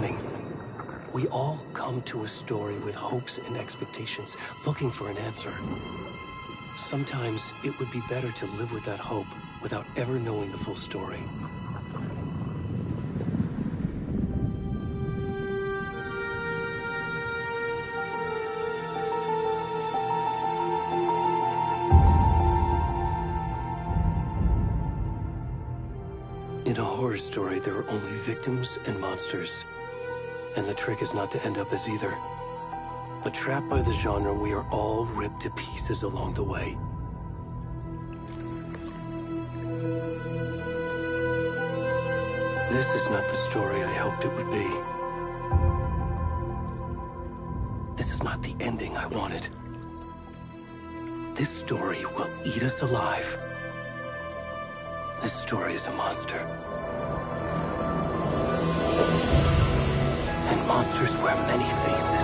beginning. We all come to a story with hopes and expectations, looking for an answer. Sometimes it would be better to live with that hope without ever knowing the full story. In a horror story, there are only victims and monsters. And the trick is not to end up as either. But trapped by the genre, we are all ripped to pieces along the way. This is not the story I hoped it would be. This is not the ending I wanted. This story will eat us alive. This story is a monster. And monsters wear many faces.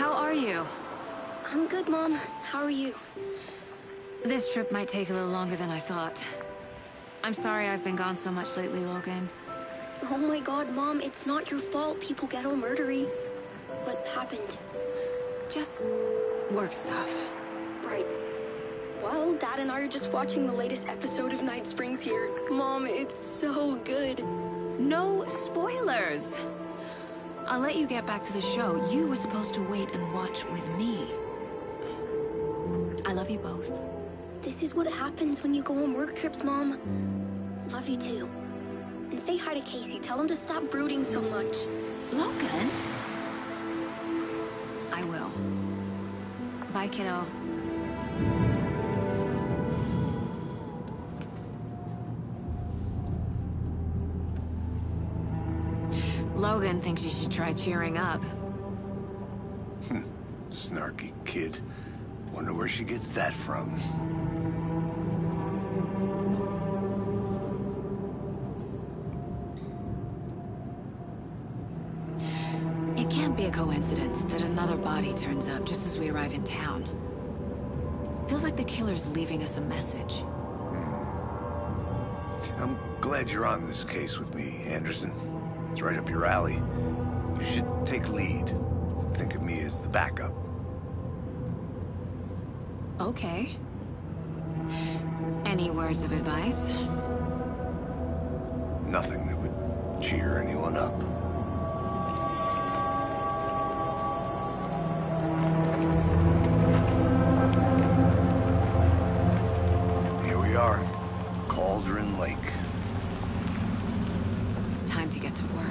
How are you? I'm good, Mom. How are you? This trip might take a little longer than I thought. I'm sorry I've been gone so much lately, Logan. Oh my god, Mom, it's not your fault people get all murdery. What happened? Just work stuff. Right. Well, Dad and I are just watching the latest episode of Night Springs here. Mom, it's so good. No spoilers! I'll let you get back to the show. You were supposed to wait and watch with me. I love you both. This is what happens when you go on work trips, Mom. Love you too. And say hi to Casey. Tell him to stop brooding so much. Logan? I will. Bye, kiddo. Logan thinks you should try cheering up. Snarky kid. Wonder where she gets that from. It can't be a coincidence that another body turns up just as we arrive in town. Feels like the killer's leaving us a message. I'm glad you're on this case with me, Anderson. It's right up your alley. You should take lead. Think of me as the backup. Okay. Any words of advice? Nothing that would cheer anyone up. Here we are. Cauldron Lake. Time to get to work.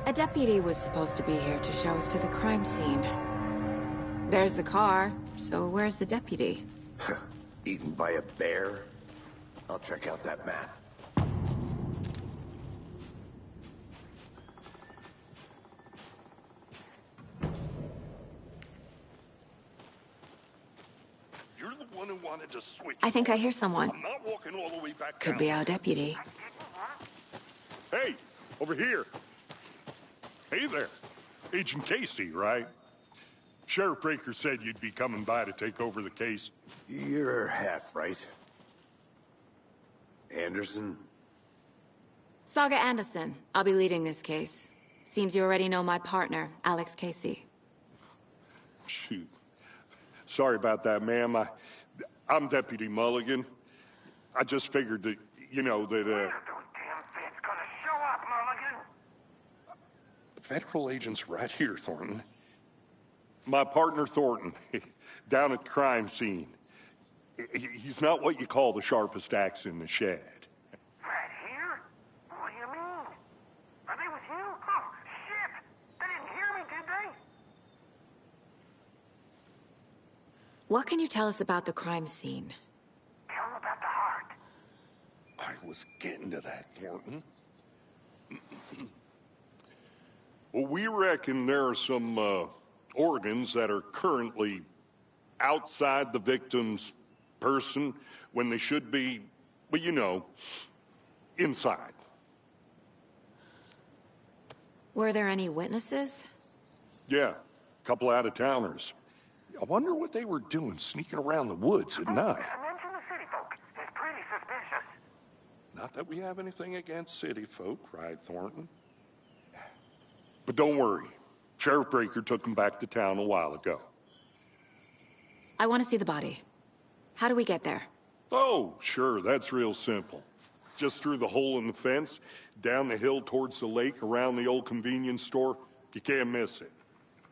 A deputy was supposed to be here to show us to the crime scene. There's the car, so where's the deputy? Eaten by a bear? I'll check out that map. You're the one who wanted to switch. I think I hear someone. I'm not walking all the way back Could down. be our deputy. Hey, over here. Hey there. Agent Casey, right? Sheriff Breaker said you'd be coming by to take over the case. You're half right. Anderson? Saga Anderson. I'll be leading this case. Seems you already know my partner, Alex Casey. Shoot. Sorry about that, ma'am. I'm Deputy Mulligan. I just figured that, you know, that, Those damn feds gonna show up, Mulligan. Federal agent's right here, Thornton. My partner, Thornton, down at the crime scene. He's not what you call the sharpest axe in the shed. Right here? What do you mean? Are they with you? Oh, shit! They didn't hear me, did they? What can you tell us about the crime scene? Tell them about the heart. I was getting to that, Thornton. Well, we reckon there are some organs that are currently outside the victim's person when they should be, well, you know, inside. Were there any witnesses? Yeah, a couple out-of-towners. I wonder what they were doing sneaking around the woods at night. Mention the city folk. It's pretty suspicious. Not that we have anything against city folk, right, Thornton? But don't worry. Sheriff Breaker took them back to town a while ago. I want to see the body. How do we get there? Oh, sure, that's real simple. Just through the hole in the fence, down the hill towards the lake, around the old convenience store. You can't miss it.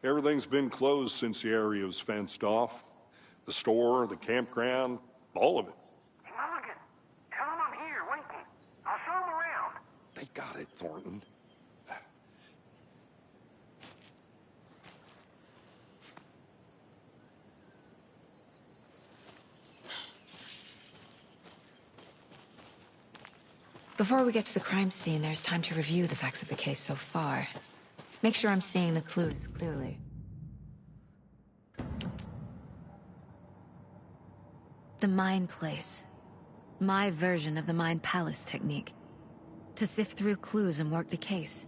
Everything's been closed since the area was fenced off. The store, the campground, all of it. Hey, Mulligan, tell them I'm here, waiting. I'll show them around. They got it, Thornton. Before we get to the crime scene, there's time to review the facts of the case so far. Make sure I'm seeing the clues clearly. The Mind Place. My version of the Mind Palace technique. To sift through clues and work the case.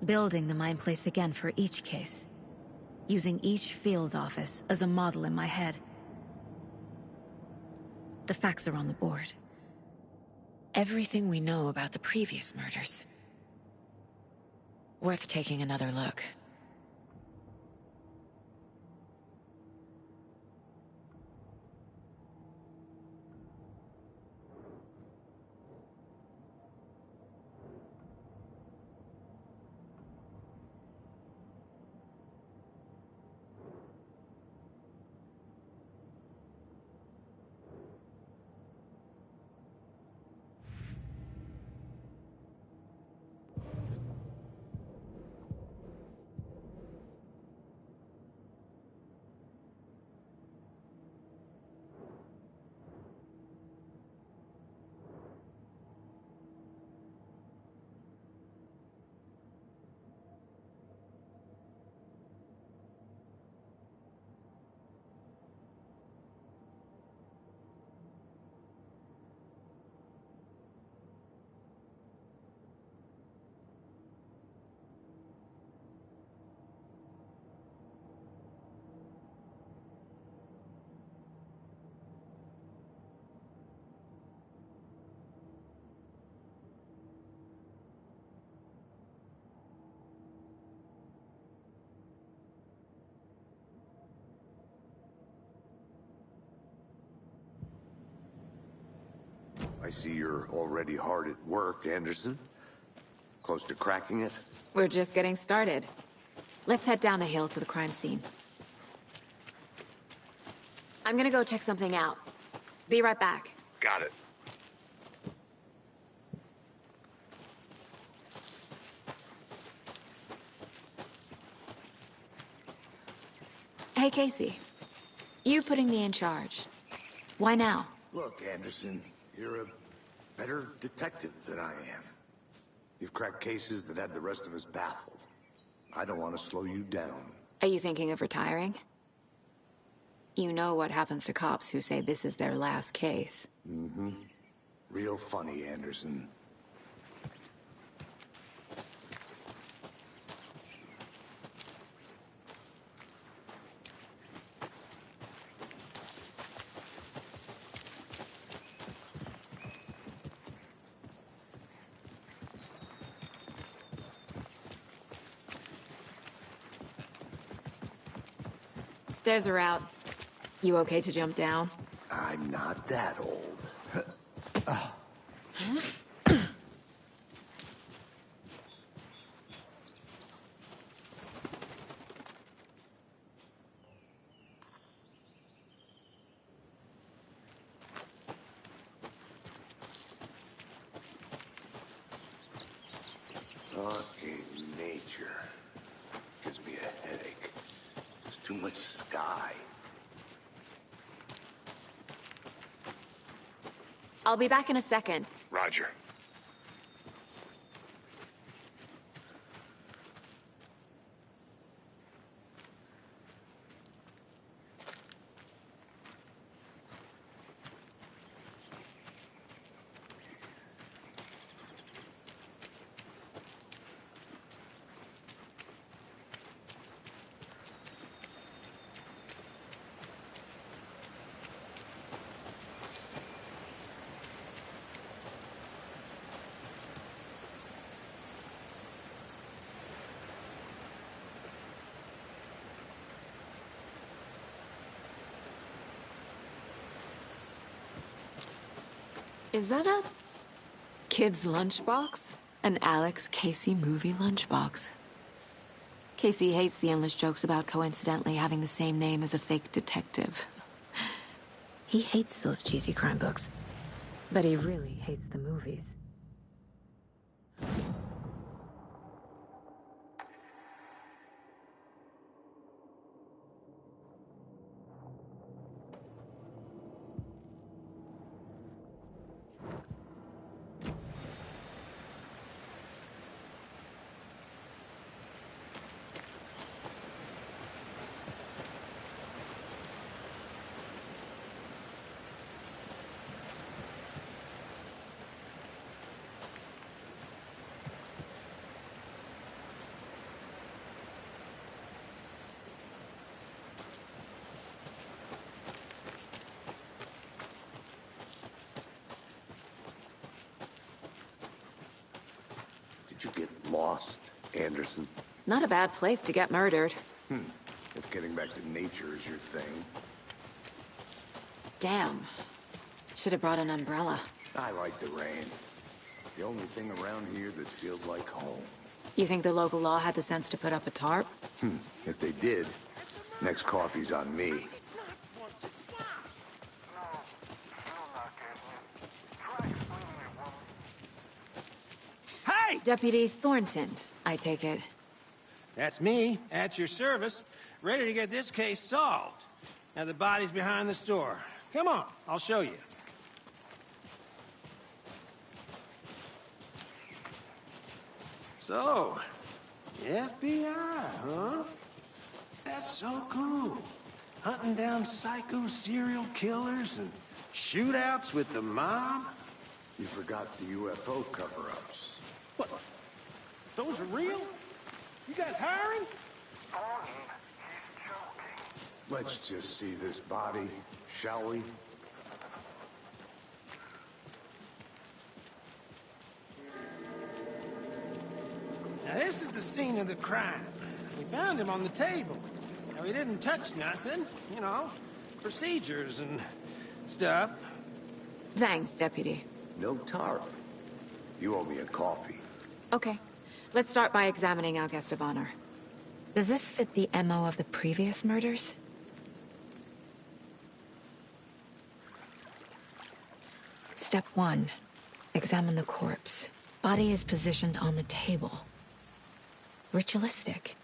Building the Mind Place again for each case. Using each field office as a model in my head. The facts are on the board. Everything we know about the previous murders. Worth taking another look. I see you're already hard at work, Anderson. Close to cracking it? We're just getting started. Let's head down the hill to the crime scene. I'm gonna go check something out. Be right back. Got it. Hey, Casey. You putting me in charge. Why now? Look, Anderson, you're a better detective than I am. You've cracked cases that had the rest of us baffled. I don't want to slow you down. Are you thinking of retiring? You know what happens to cops who say this is their last case. Mm-hmm. Real funny, Anderson. Stairs are out. You okay to jump down? I'm not that old. Fucking nature. Gives me a headache. There's too much sky. I'll be back in a second. Roger. Is that a kid's lunchbox? An Alex Casey movie lunchbox. Casey hates the endless jokes about coincidentally having the same name as a fake detective. He hates those cheesy crime books, but he really hates the movies. you get lost, Anderson? Not a bad place to get murdered. If getting back to nature is your thing. Damn. Should have brought an umbrella. I like the rain. The only thing around here that feels like home. You think the local law had the sense to put up a tarp? If they did, next coffee's on me. Hey! Deputy Thornton, I take it. That's me, at your service, ready to get this case solved. Now the body's behind the store. Come on, I'll show you. So, the FBI, huh? That's so cool. Hunting down psycho serial killers and shootouts with the mob. You forgot the UFO cover-ups. What? Those are real? You guys hiring? Thornton, he's joking. Let's just see this body, shall we? Now this is the scene of the crime. We found him on the table. Now he didn't touch nothing, you know, procedures and stuff. Thanks, Deputy. No tarp. You owe me a coffee. Okay. Let's start by examining our guest of honor. Does this fit the MO of the previous murders? Step 1. Examine the corpse. Body is positioned on the table. Ritualistic.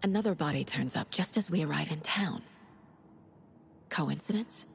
Another body turns up just as we arrive in town. Coincidence?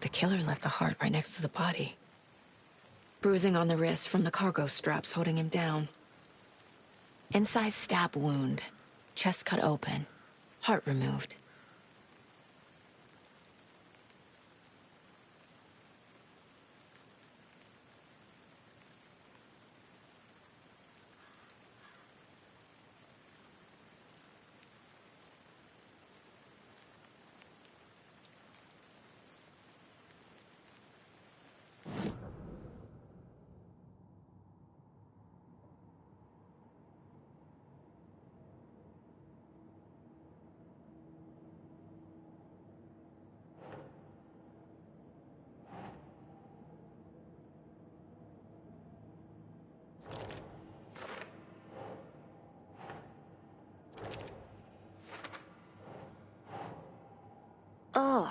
The killer left the heart right next to the body. Bruising on the wrist from the cargo straps holding him down. Incised stab wound. Chest cut open. Heart removed. Ugh.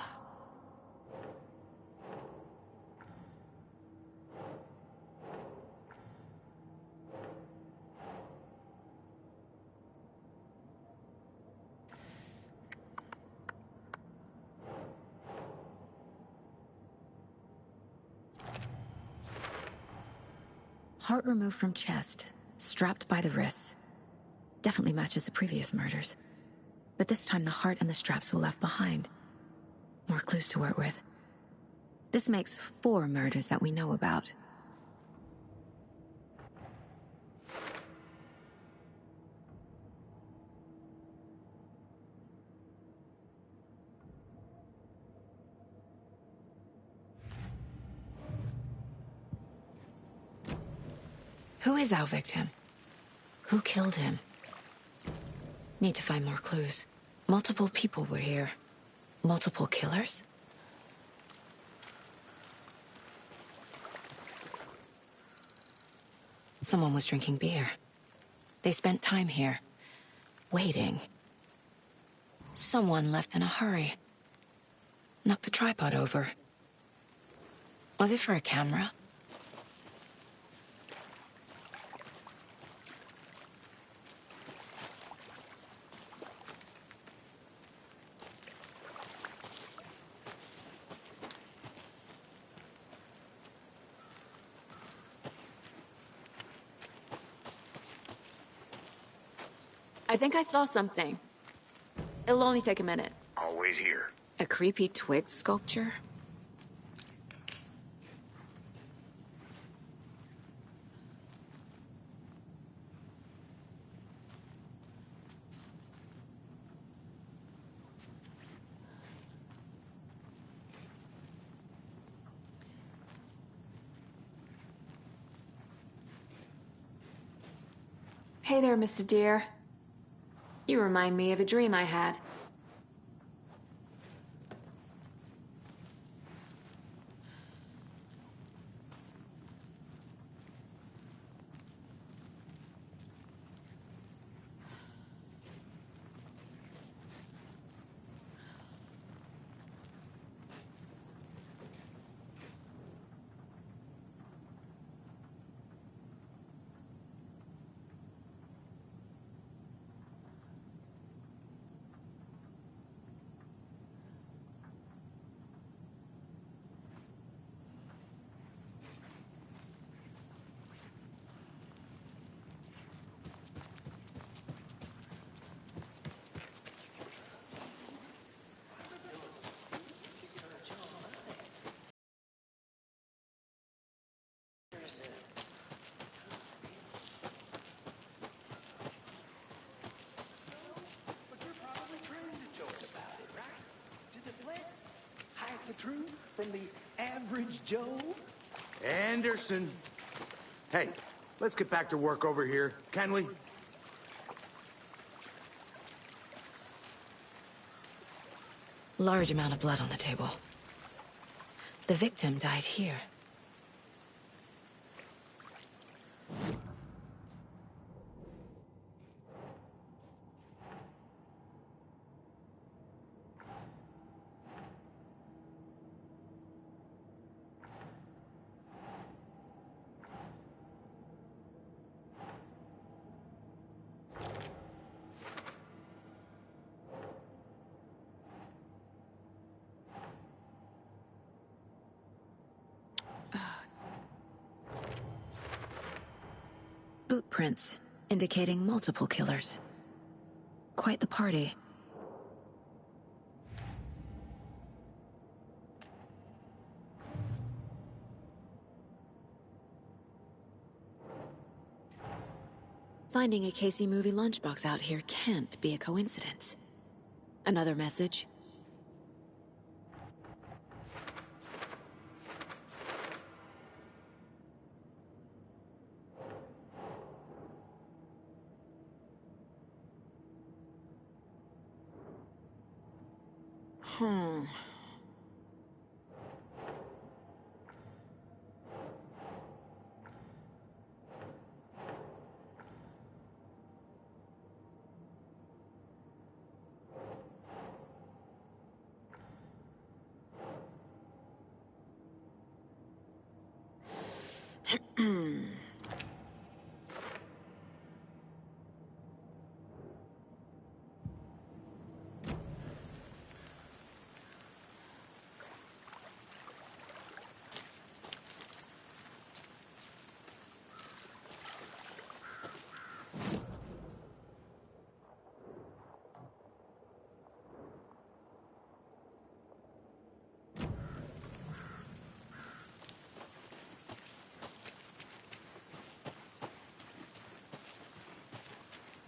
Heart removed from chest, strapped by the wrists. Definitely matches the previous murders. But this time the heart and the straps were left behind. More clues to work with. This makes 4 murders that we know about. Who is our victim? Who killed him? Need to find more clues. Multiple people were here. Multiple killers? Someone was drinking beer. They spent time here, waiting. Someone left in a hurry. Knocked the tripod over. Was it for a camera? I think I saw something. It'll only take a minute. I'll wait here. A creepy twig sculpture? Hey there, Mr. Deer. You remind me of a dream I had. The truth from the average Joe? Anderson. Hey, let's get back to work over here, can we? Large amount of blood on the table. The victim died here. Boot prints, indicating multiple killers. Quite the party. Finding a Casey movie lunchbox out here can't be a coincidence. Another message? Hmm.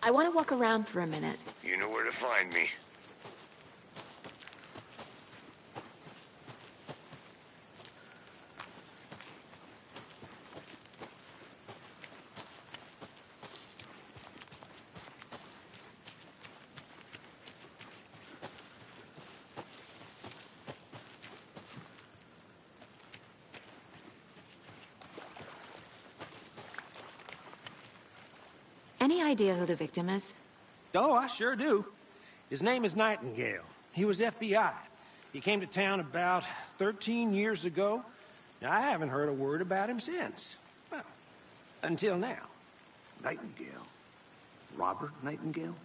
I want to walk around for a minute. You know where to find me. Any idea who the victim is? Oh, I sure do. His name is Nightingale. He was FBI. He came to town about 13 years ago. Now, I haven't heard a word about him since. Well, until now. Nightingale? Robert Nightingale?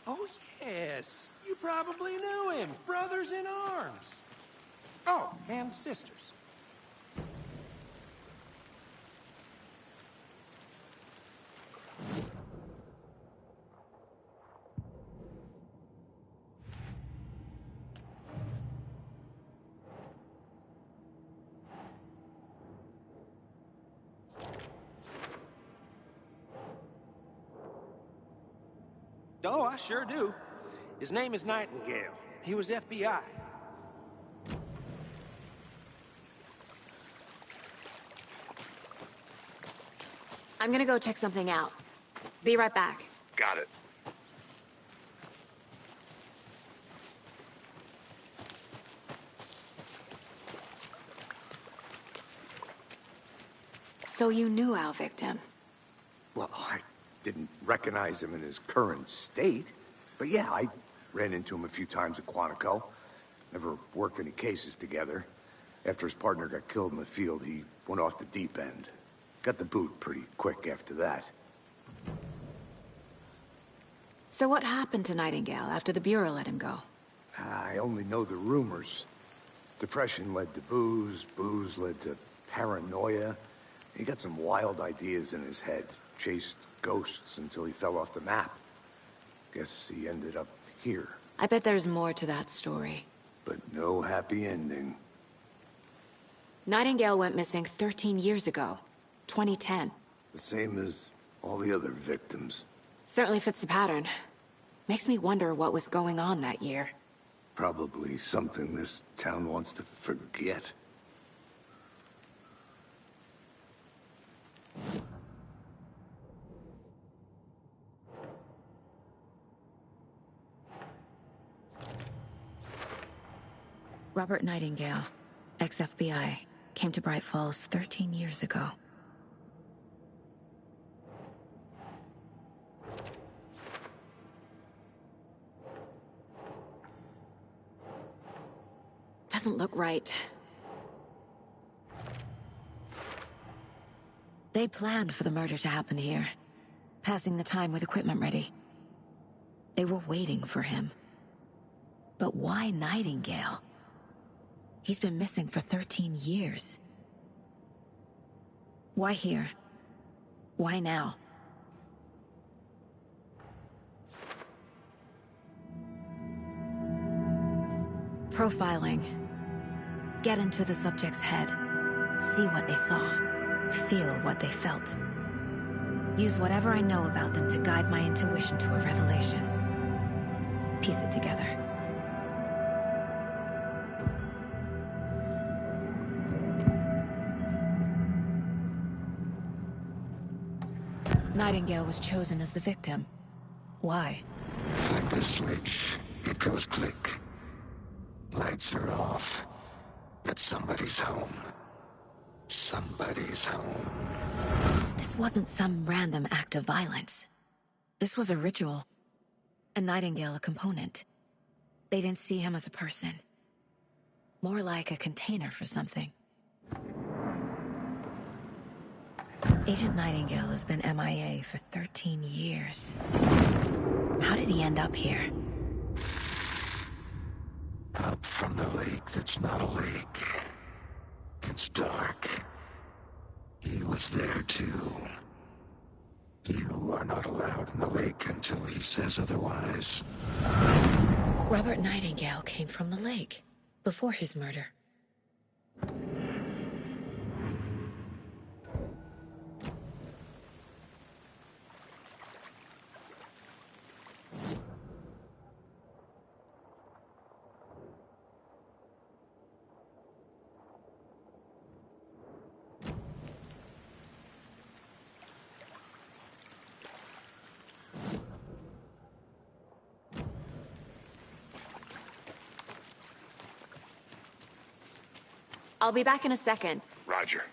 Oh, yes. You probably knew him. Brothers in arms. Oh, and sisters. Oh, I sure do. His name is Nightingale. He was FBI. I'm gonna go check something out. Be right back. Got it. So you knew our victim? Well, I didn't recognize him in his current state. But yeah, I ran into him a few times at Quantico. Never worked any cases together. After his partner got killed in the field, he went off the deep end. Got the boot pretty quick after that. So what happened to Nightingale after the Bureau let him go? I only know the rumors. Depression led to booze, booze led to paranoia. He got some wild ideas in his head, chased ghosts until he fell off the map. Guess he ended up here. I bet there's more to that story. But no happy ending. Nightingale went missing 13 years ago. 2010. The same as all the other victims. Certainly fits the pattern. Makes me wonder what was going on that year. Probably something this town wants to forget. Robert Nightingale, ex-FBI, came to Bright Falls 13 years ago. Doesn't look right. They planned for the murder to happen here, passing the time with equipment ready. They were waiting for him. But why Nightingale? He's been missing for 13 years. Why here? Why now? Profiling. Get into the subject's head. See what they saw. Feel what they felt. Use whatever I know about them to guide my intuition to a revelation. Piece it together. Nightingale was chosen as the victim. Why? Flip the switch, it goes click. Lights are off, but somebody's home. Somebody's home. This wasn't some random act of violence. This was a ritual. And Nightingale a component. They didn't see him as a person. More like a container for something. Agent Nightingale has been MIA for 13 years. How did he end up here? Up from the lake that's not a lake. It's dark. He was there too. You are not allowed in the lake until he says otherwise. Robert Nightingale came from the lake, before his murder. I'll be back in a second. Roger.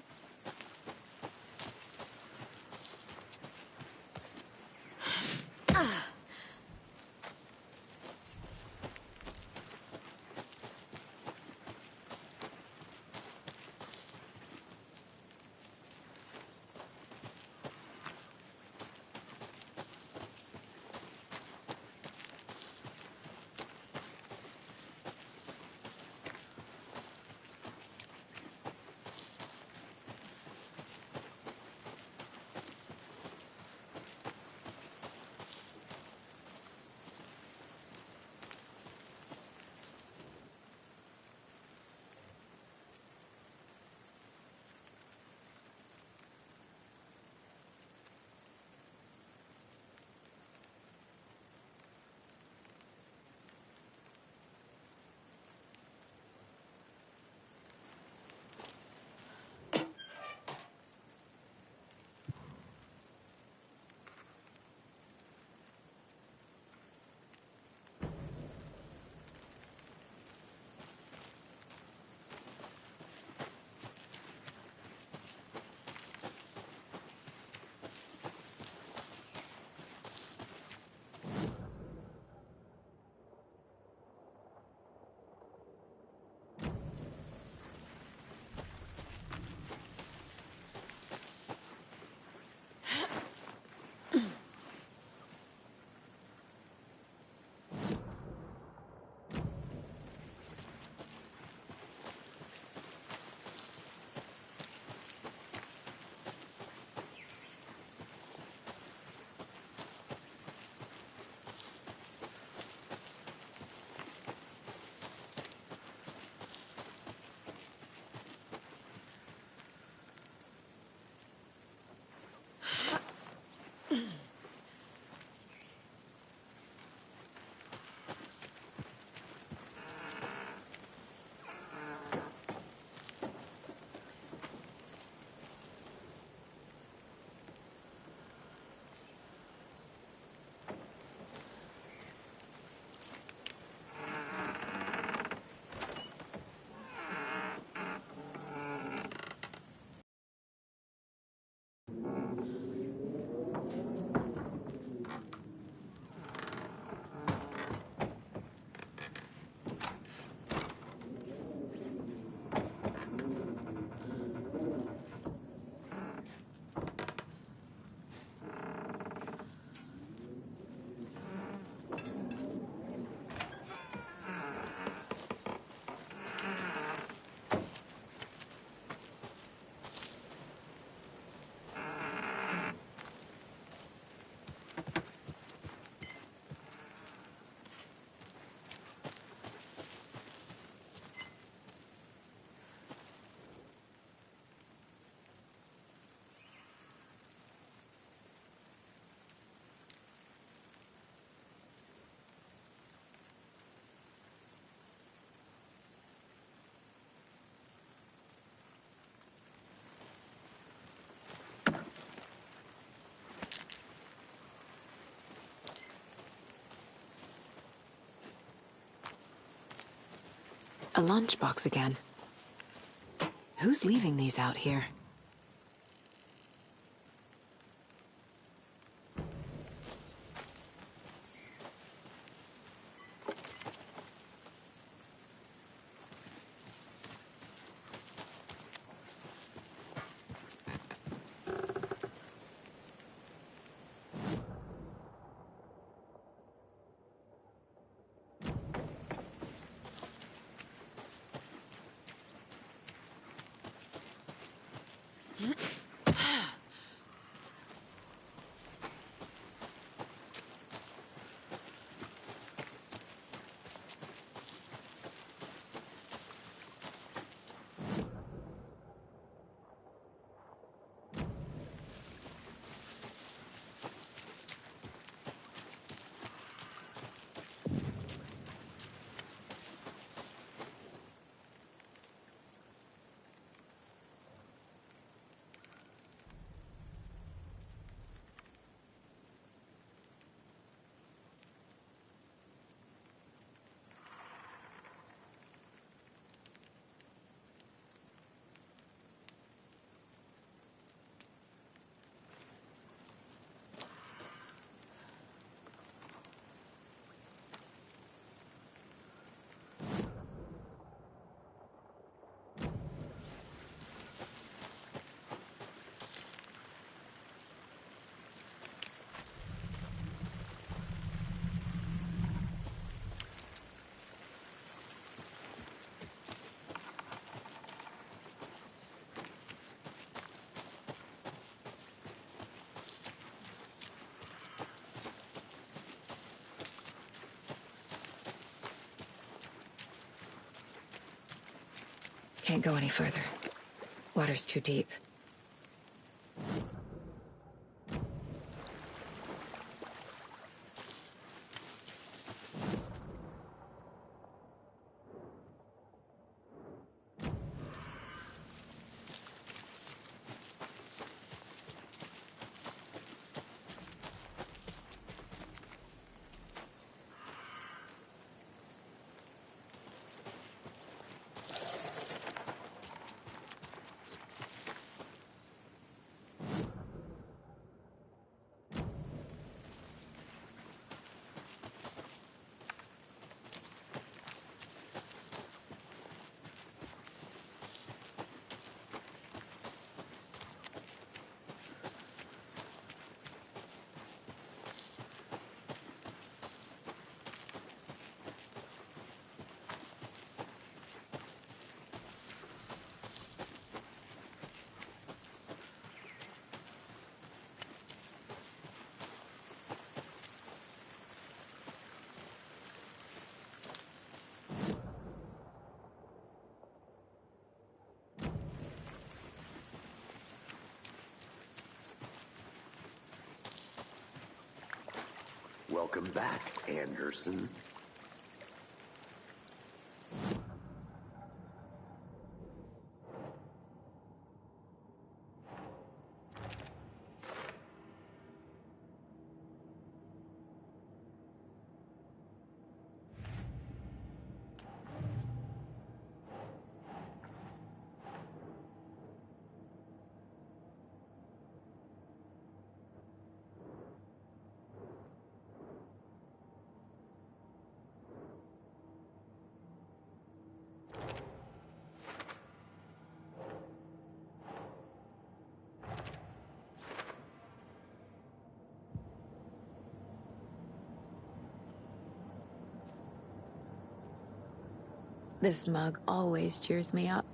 A lunchbox again. Who's leaving these out here? Can't go any further. Water's too deep. Welcome back, Anderson. This mug always cheers me up.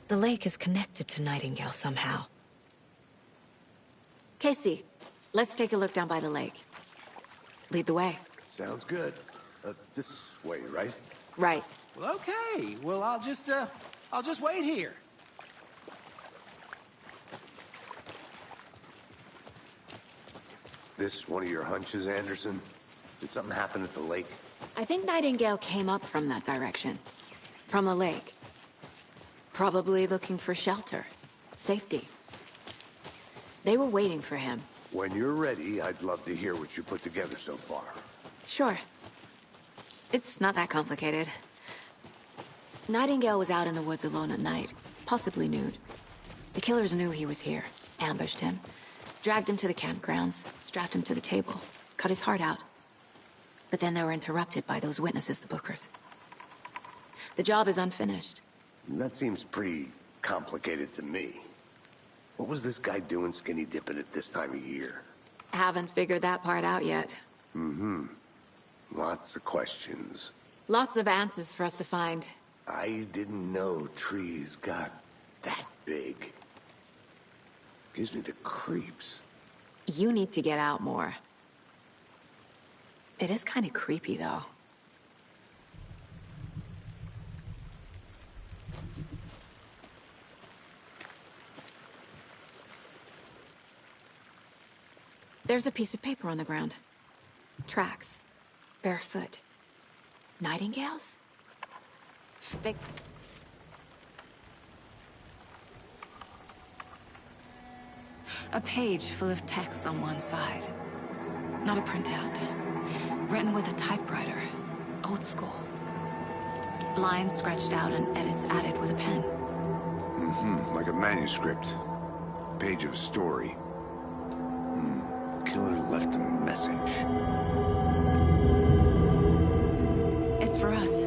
The lake is connected to Nightingale somehow. Casey, let's take a look down by the lake. Lead the way. Sounds good. This way, right? Right. Well, okay. Well, I'll just wait here. This one of your hunches, Anderson? Did something happen at the lake? I think Nightingale came up from that direction. From the lake. Probably looking for shelter. Safety. They were waiting for him, When you're ready, I'd love to hear what you put together so far. Sure. It's not that complicated. Nightingale was out in the woods alone at night, possibly nude. The killers knew he was here, ambushed him, dragged him to the campgrounds, strapped him to the table, cut his heart out. But then they were interrupted by those witnesses, the Bookers. The job is unfinished. That seems pretty complicated to me. What was this guy doing skinny dipping at this time of year? Haven't figured that part out yet. Lots of questions. Lots of answers for us to find. I didn't know trees got that big. Gives me the creeps. You need to get out more. It is kind of creepy, though. There's a piece of paper on the ground. Tracks. Barefoot. Nightingales? They... A page full of text on one side. Not a printout. Written with a typewriter. Old school. Lines scratched out and edits added with a pen. Like a manuscript. Page of a story. Killer left a message. It's for us.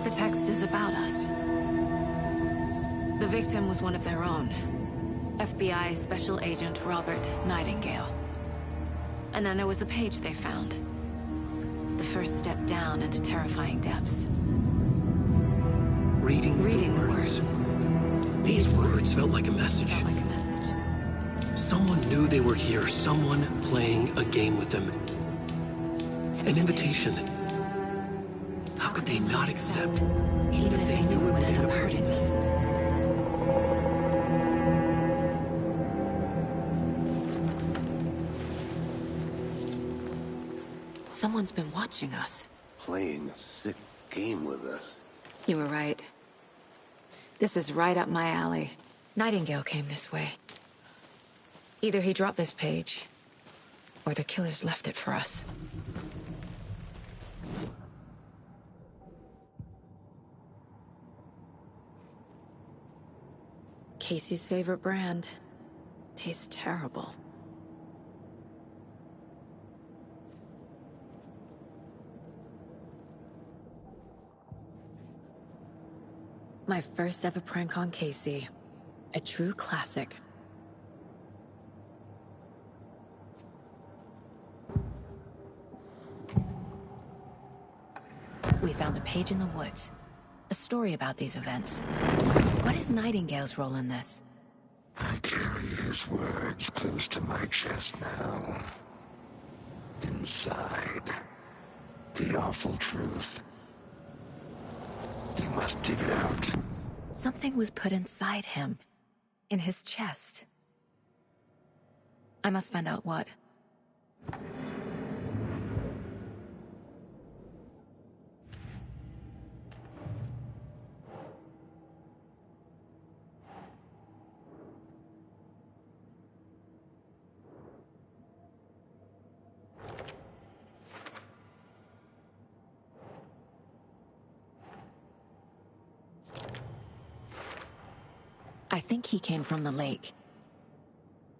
The text is about us. The victim was one of their own. FBI Special Agent Robert Nightingale. And then there was the page they found. The first step down into terrifying depths. Reading the words. These words felt like a message. Someone knew they were here, someone playing a game with them. An invitation. How could they not accept, even if they knew it would end up hurting them? Someone's been watching us. Playing a sick game with us. You were right. This is right up my alley. Nightingale came this way. Either he dropped this page, or the killers left it for us. Casey's favorite brand. Tastes terrible. My first ever prank on Casey. A true classic. We found a page in the woods. A story about these events. What is Nightingale's role in this? I carry his words close to my chest now. Inside, the awful truth. You must dig it out. Something was put inside him. In his chest. I must find out what. I think he came from the lake.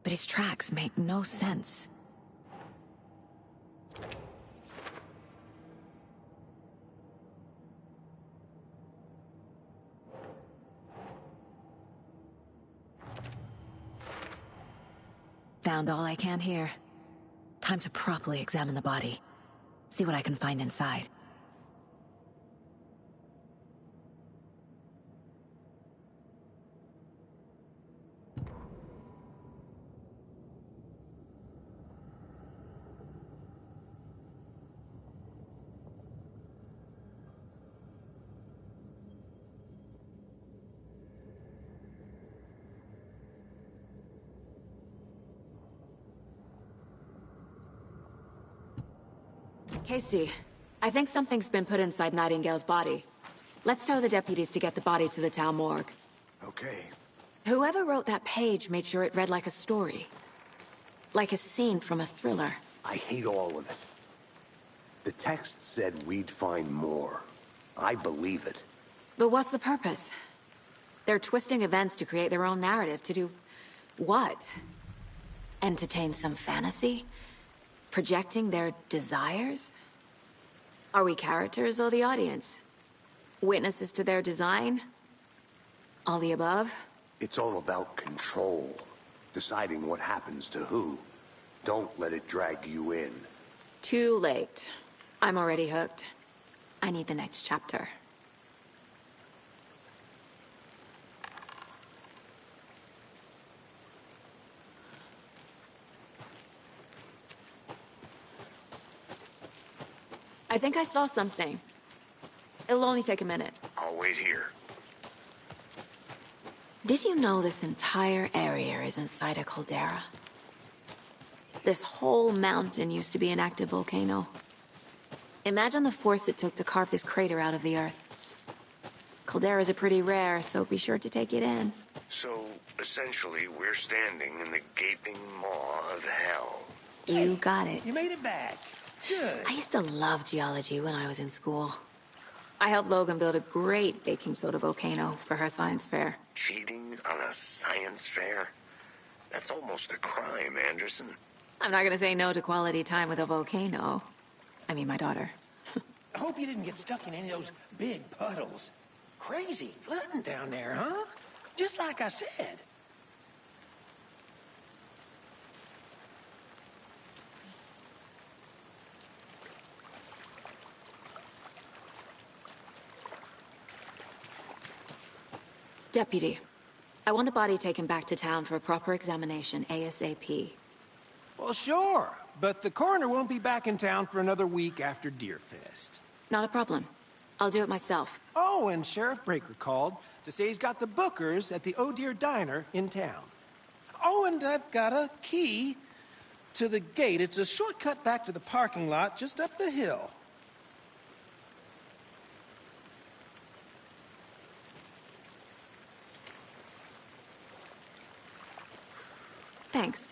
But his tracks make no sense. Found all I can here. Time to properly examine the body. See what I can find inside. Casey, I think something's been put inside Nightingale's body. Let's tell the deputies to get the body to the town morgue. Okay. Whoever wrote that page made sure it read like a story. Like a scene from a thriller. I hate all of it. The text said we'd find more. I believe it. But what's the purpose? They're twisting events to create their own narrative. To do what? Entertain some fantasy? Projecting their desires? Are we characters or the audience? Witnesses to their design? All the above? It's all about control. Deciding what happens to who. Don't let it drag you in. Too late. I'm already hooked. I need the next chapter. I think I saw something. It'll only take a minute. I'll wait here. Did you know this entire area is inside a caldera? This whole mountain used to be an active volcano. Imagine the force it took to carve this crater out of the earth. Calderas are pretty rare, so be sure to take it in. So, essentially, we're standing in the gaping maw of hell. You got it. You made it back. Good. I used to love geology when I was in school. I helped Logan build a great baking soda volcano for her science fair. Cheating on a science fair? That's almost a crime, Anderson. I'm not gonna say no to quality time with a volcano. I mean, my daughter. I hope you didn't get stuck in any of those big puddles. Crazy flooding down there, huh? Just like I said. Deputy, I want the body taken back to town for a proper examination, ASAP. Well, sure. But the coroner won't be back in town for another week after Deerfest. Not a problem. I'll do it myself. Oh, and Sheriff Breaker called to say he's got the Bookers at the Oh Deer Diner in town. Oh, and I've got a key to the gate. It's a shortcut back to the parking lot just up the hill. Thanks.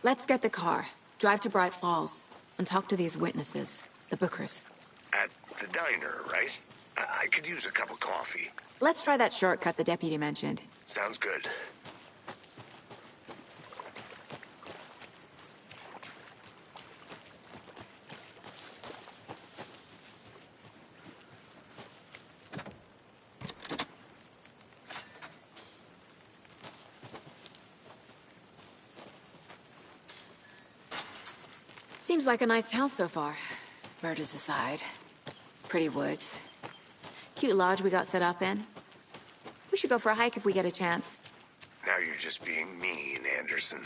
Let's get the car, drive to Bright Falls, and talk to these witnesses, the Bookers. At the diner, right? I could use a cup of coffee. Let's try that shortcut the deputy mentioned. Sounds good. Seems like a nice town so far. Murders aside. Pretty woods. Cute lodge we got set up in. We should go for a hike if we get a chance. Now you're just being mean, Anderson.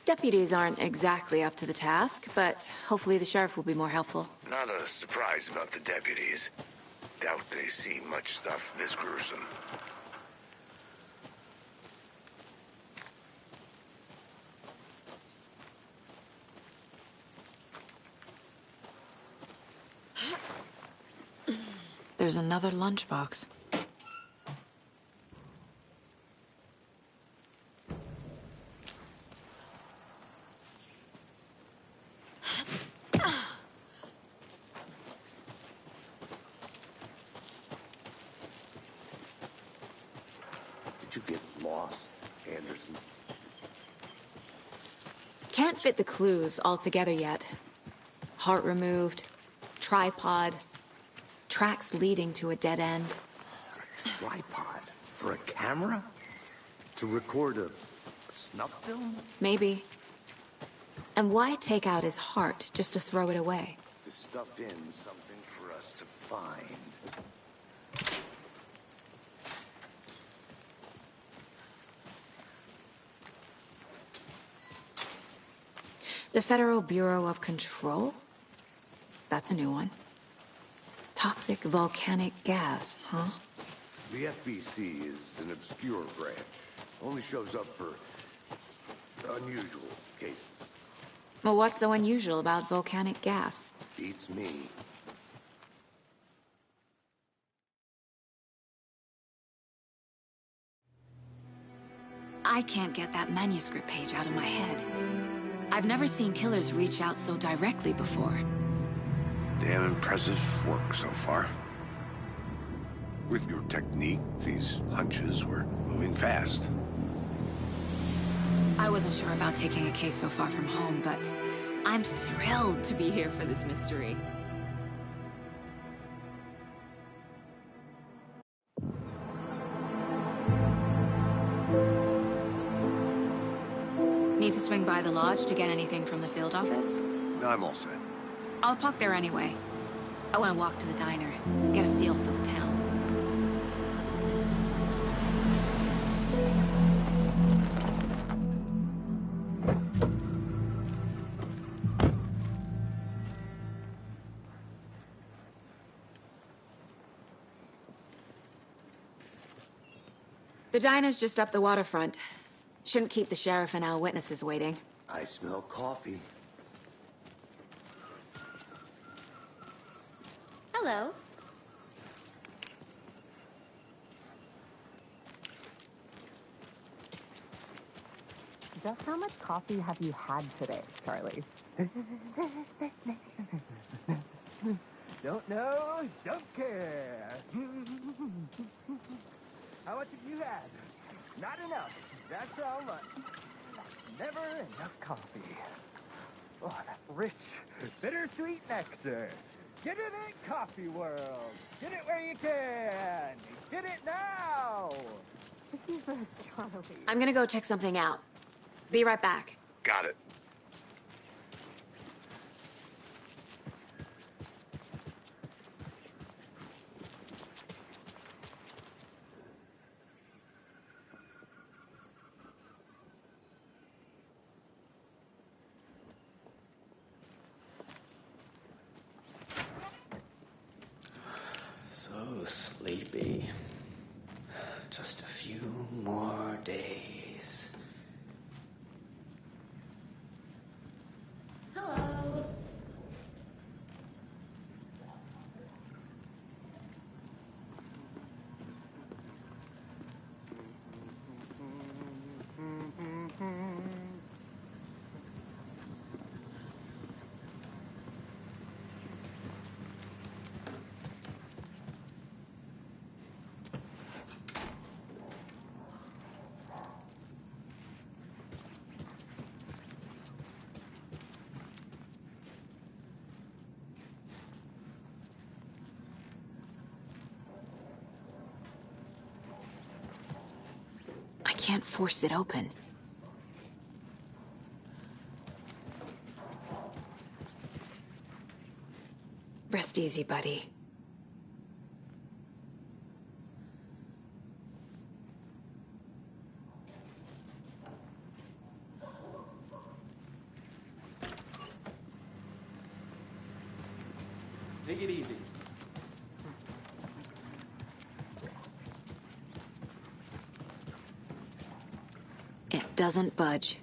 Deputies aren't exactly up to the task, but hopefully the sheriff will be more helpful. Not a surprise about the deputies. Doubt they see much stuff this gruesome. There's another lunchbox. Did you get lost, Anderson? Can't fit the clues all together yet. Heart removed, tripod, tracks leading to a dead end. A tripod? For a camera? To record a snuff film? Maybe. And why take out his heart just to throw it away? To stuff in something for us to find. The Federal Bureau of Control? That's a new one. Toxic volcanic gas, huh? The FBC is an obscure branch. Only shows up for unusual cases. Well, what's so unusual about volcanic gas? Beats me. I can't get that manuscript page out of my head. I've never seen killers reach out so directly before. Damn impressive work so far. With your technique, these hunches were moving fast. I wasn't sure about taking a case so far from home, but I'm thrilled to be here for this mystery. Need to swing by the lodge to get anything from the field office? No, I'm all set. I'll park there anyway. I want to walk to the diner, get a feel for the town. The diner's just up the waterfront. Shouldn't keep the sheriff and our witnesses waiting. I smell coffee. Hello. Just how much coffee have you had today, Charlie? Don't know, don't care. How much have you had? Not enough. That's how much. Never enough coffee. Oh, that rich, bittersweet nectar. Get in it, Coffee World. Get it where you can. Get it now. Jesus, Charlie. I'm gonna go check something out. Be right back. Got it. So sleepy. Just a few more days. Hello. I can't force it open. Rest easy, buddy. Take it easy. It doesn't budge.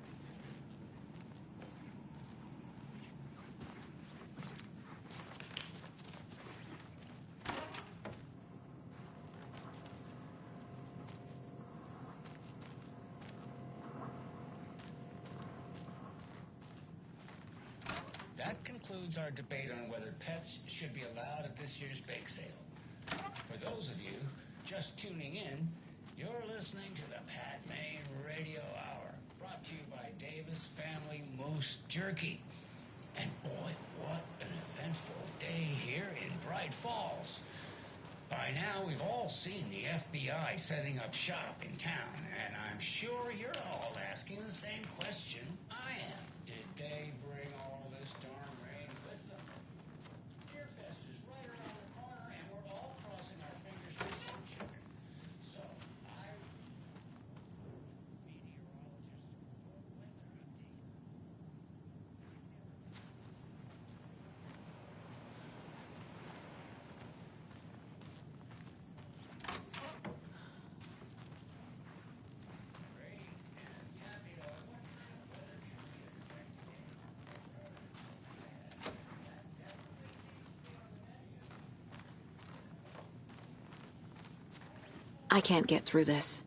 That concludes our debate on whether pets should be allowed at this year's bake sale. For those of you just tuning in, you're listening to the Pat Maine Radio Hour, brought to you by Davis Family Moose Jerky. And boy, what an eventful day here in Bright Falls. By now, we've all seen the FBI setting up shop in town, and I'm sure you're all asking the same question I am. Did they bring all this darn rain with them? Deerfest is right around the corner, and we're all crossing our fingers for some chicken. So, I can't get through this.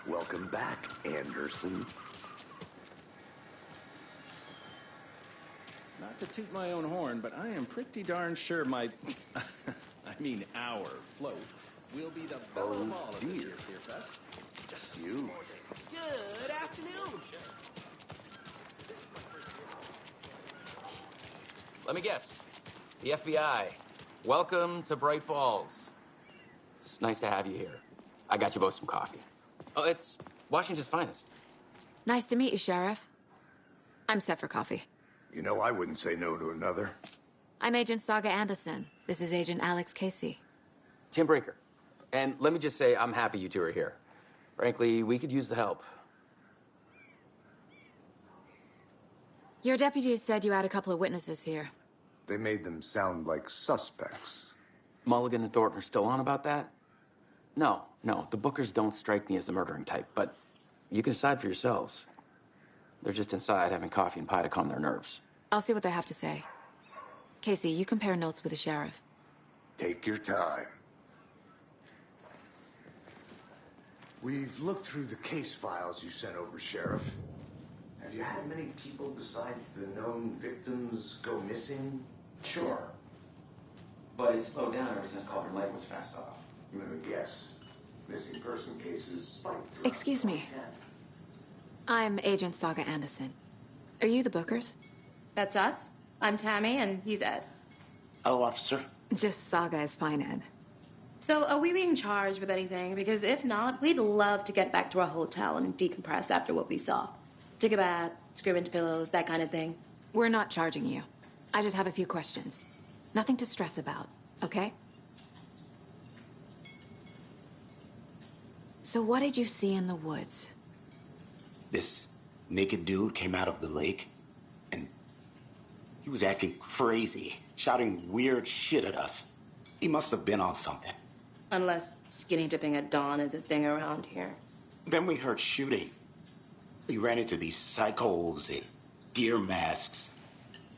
Welcome back, Anderson. Not to toot my own horn, but I am pretty darn sure my... our float will be the belle of all of this year's Beer Fest. Just you. Good afternoon. Let me guess. The FBI. Welcome to Bright Falls. It's nice to have you here. I got you both some coffee. Oh, it's Washington's finest. Nice to meet you, Sheriff. I'm set for coffee. You know, I wouldn't say no to another. I'm Agent Saga Anderson. This is Agent Alex Casey. Tim Brinker. And let me just say, I'm happy you two are here. Frankly, we could use the help. Your deputies said you had a couple of witnesses here. They made them sound like suspects. Mulligan and Thornton are still on about that? No, the Bookers don't strike me as the murdering type, but you can decide for yourselves. They're just inside having coffee and pie to calm their nerves. I'll see what they have to say. Casey, you compare notes with the sheriff. Take your time. We've looked through the case files you sent over, Sheriff. Have you had many people besides the known victims go missing? Sure. But it's slowed down ever since Cauldron Lake was fenced off. Let me guess. Missing person cases spiked. Excuse me. I'm Agent Saga Anderson. Are you the Bookers? That's us. I'm Tammy, and he's Ed. Hello, officer. Just Saga is fine, Ed. So, are we being charged with anything? Because if not, we'd love to get back to our hotel and decompress after what we saw. Take a bath, scream into pillows, that kind of thing. We're not charging you. I just have a few questions. Nothing to stress about, okay? So what did you see in the woods? This naked dude came out of the lake, and he was acting crazy, shouting weird shit at us. He must have been on something. Unless skinny dipping at dawn is a thing around here. Then we heard shooting. We ran into these psychos in deer masks.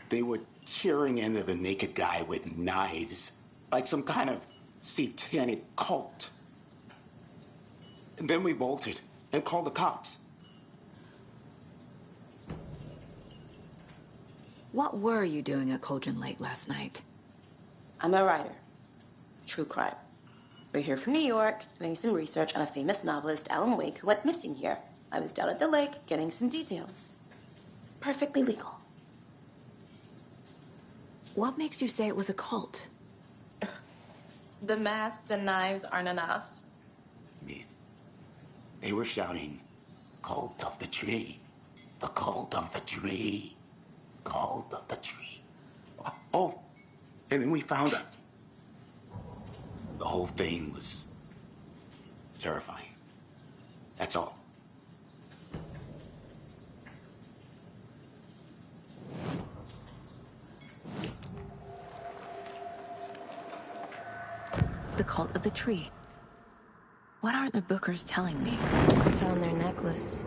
They were tearing into the naked guy with knives, like some kind of satanic cult. And then we bolted and called the cops. What were you doing at Cauldron Lake last night? I'm a writer. True crime. We're here from New York, doing some research on a famous novelist, Alan Wake, who went missing here. I was down at the lake, getting some details. Perfectly legal. What makes you say it was a cult? The masks and knives aren't enough. They were shouting, "Cult of the tree, the cult of the tree, cult of the tree." Oh, and then we found it. The whole thing was terrifying. That's all. The cult of the tree. What are the Bookers telling me? I found their necklace.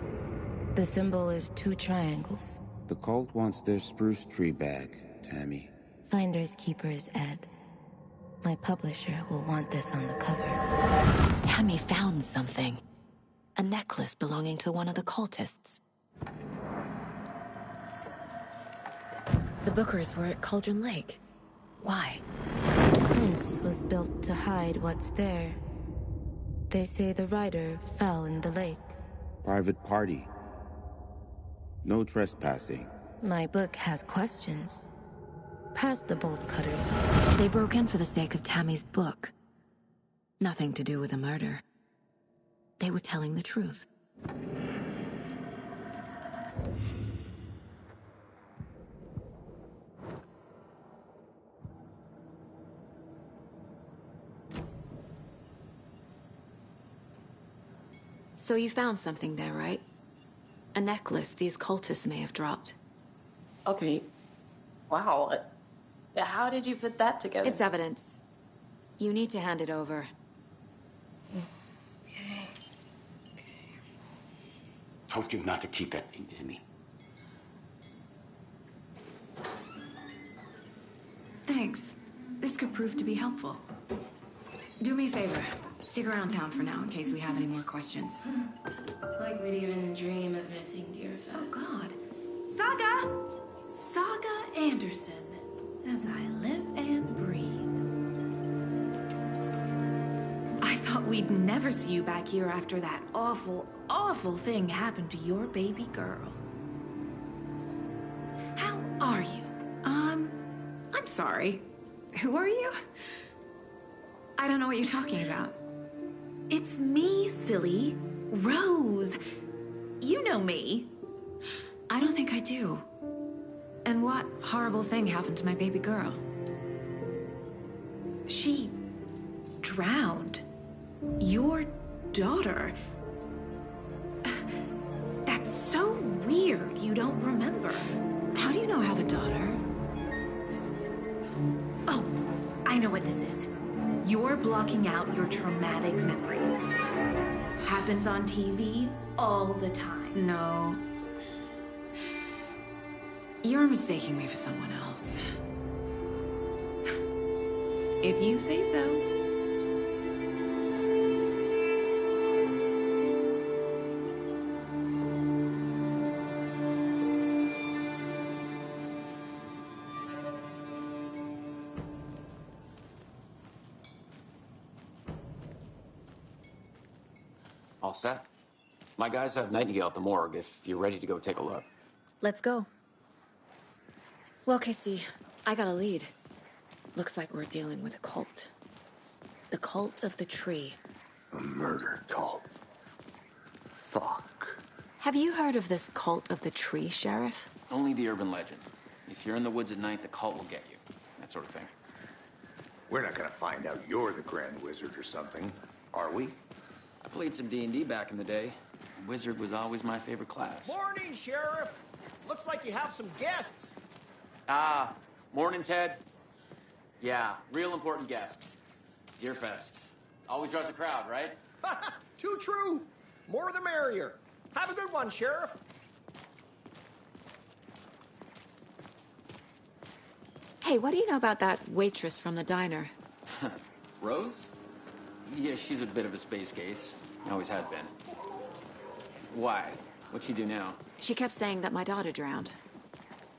The symbol is 2 triangles. The cult wants their spruce tree back, Tammy. Finders keepers, Ed. My publisher will want this on the cover. Tammy found something. A necklace belonging to one of the cultists. The Bookers were at Cauldron Lake. Why? The fence was built to hide what's there. They say the rider fell in the lake. Private party. No trespassing. My book has questions. Past the bolt cutters. They broke in for the sake of Tammy's book. Nothing to do with a murder. They were telling the truth. So you found something there, right? A necklace these cultists may have dropped. Okay. Wow. How did you put that together? It's evidence. You need to hand it over. Okay. Told you not to keep that thing to me. Thanks. This could prove to be helpful. Do me a favor. Stick around town for now in case we have any more questions. Like we'd even dream of missing Deerfest. Oh, God. Saga Anderson. As I live and breathe. I thought we'd never see you back here after that awful, awful thing happened to your baby girl. How are you? I'm sorry. Who are you? I don't know what you're talking about. It's me, silly. Rose. You know me. I don't think I do. And what horrible thing happened to my baby girl? She drowned. Your daughter. That's so weird you don't remember. How do you know I have a daughter? Oh, I know what this is. You're blocking out your traumatic memories. Happens on TV all the time. No. You're mistaking me for someone else. If you say so. All set? My guys have Nightingale at the morgue if you're ready to go take a look. Let's go. Well, Casey, I got a lead. Looks like we're dealing with a cult. The cult of the tree. A murder cult. Fuck. Have you heard of this cult of the tree, Sheriff? Only the urban legend. If you're in the woods at night, the cult will get you. That sort of thing. We're not gonna find out you're the Grand Wizard or something, are we? I played some D&D back in the day. Wizard was always my favorite class. Morning, Sheriff. Looks like you have some guests. Ah, morning, Ted. Yeah, real important guests. Deerfest. Always draws a crowd, right? Too true. More the merrier. Have a good one, Sheriff. Hey, what do you know about that waitress from the diner? Rose? Yeah, she's a bit of a space case. Always has been. Why? What'd she do now? She kept saying that my daughter drowned.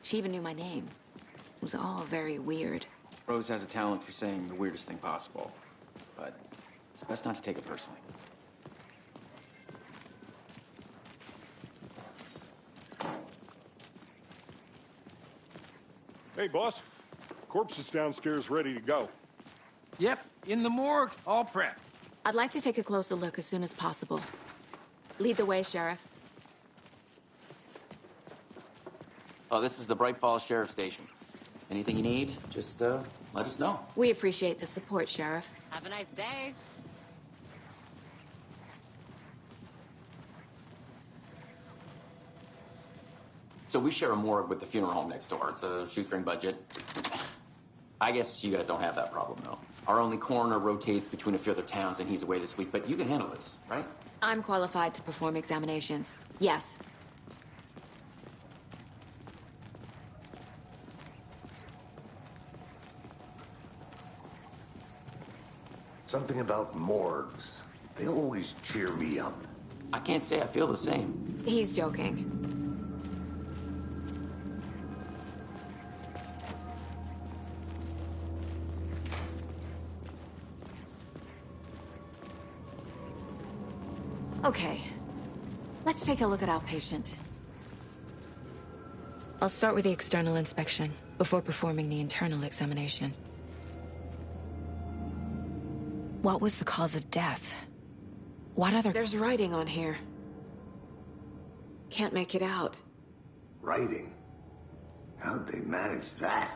She even knew my name. It was all very weird. Rose has a talent for saying the weirdest thing possible. But it's best not to take it personally. Hey, boss. Corpse is downstairs ready to go. Yep, in the morgue, all prepped. I'd like to take a closer look as soon as possible. Lead the way, Sheriff. Oh, this is the Bright Falls Sheriff Station. Anything you need, just let us know. We appreciate the support, Sheriff. Have a nice day. So we share a morgue with the funeral home next door. It's a shoestring budget. I guess you guys don't have that problem, though. Our only coroner rotates between a few other towns, and he's away this week, but you can handle this, right? I'm qualified to perform examinations. Yes. Something about morgues. They always cheer me up. I can't say I feel the same. He's joking. Okay, let's take a look at our patient. I'll start with the external inspection before performing the internal examination. What was the cause of death? What other— There's writing on here. Can't make it out. Writing? How'd they manage that?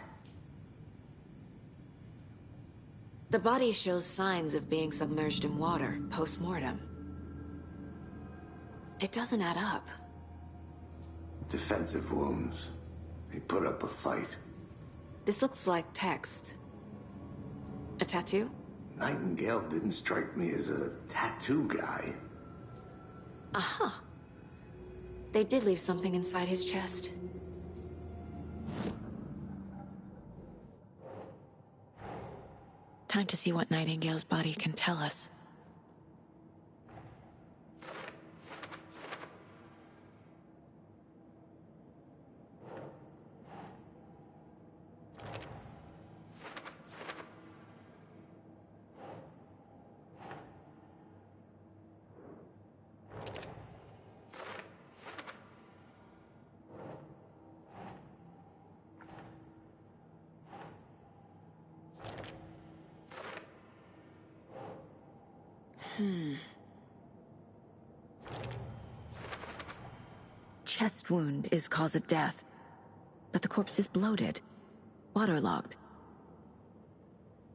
The body shows signs of being submerged in water post-mortem. It doesn't add up. Defensive wounds. He put up a fight. This looks like text. A tattoo? Nightingale didn't strike me as a tattoo guy. Uh-huh. They did leave something inside his chest. Time to see what Nightingale's body can tell us. Chest wound is cause of death, but the corpse is bloated, waterlogged.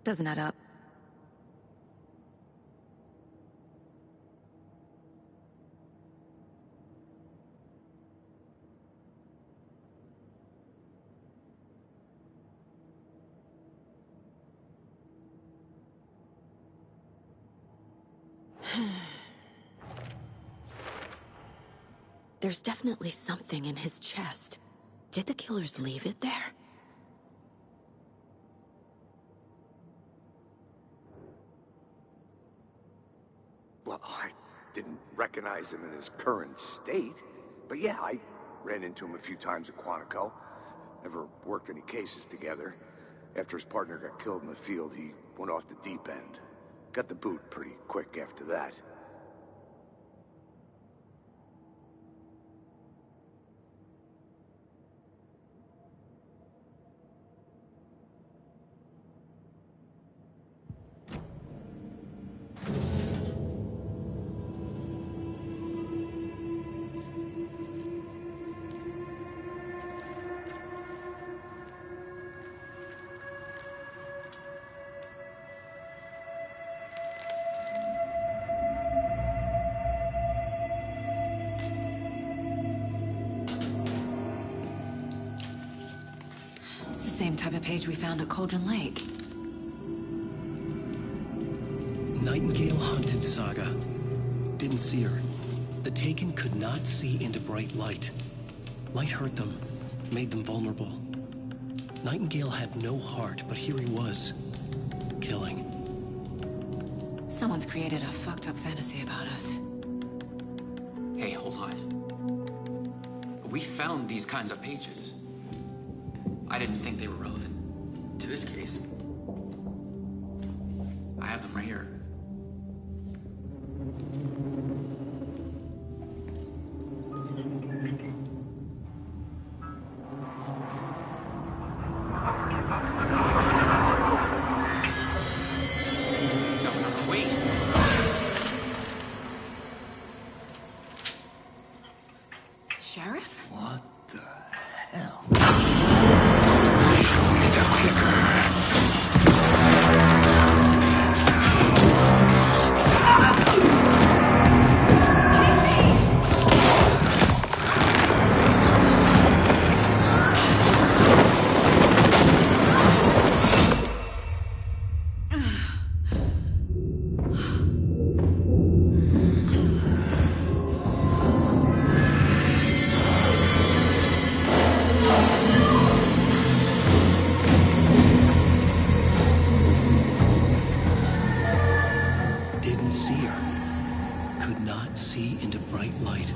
Doesn't add up. There's definitely something in his chest. Did the killers leave it there? Well, I didn't recognize him in his current state. But yeah, I ran into him a few times at Quantico. Never worked any cases together. After his partner got killed in the field, he went off the deep end. Got the boot pretty quick after that. It's the same type of page we found at Cauldron Lake. Nightingale Hunted Saga. Didn't see her. The Taken could not see into bright light. Light hurt them, made them vulnerable. Nightingale had no heart, but here he was, killing. Someone's created a fucked up fantasy about us. Hey, hold on. We found these kinds of pages. I didn't think they were relevant to this case. I have them right here. Sheriff? What the hell? Didn't see her. Could not see into bright light.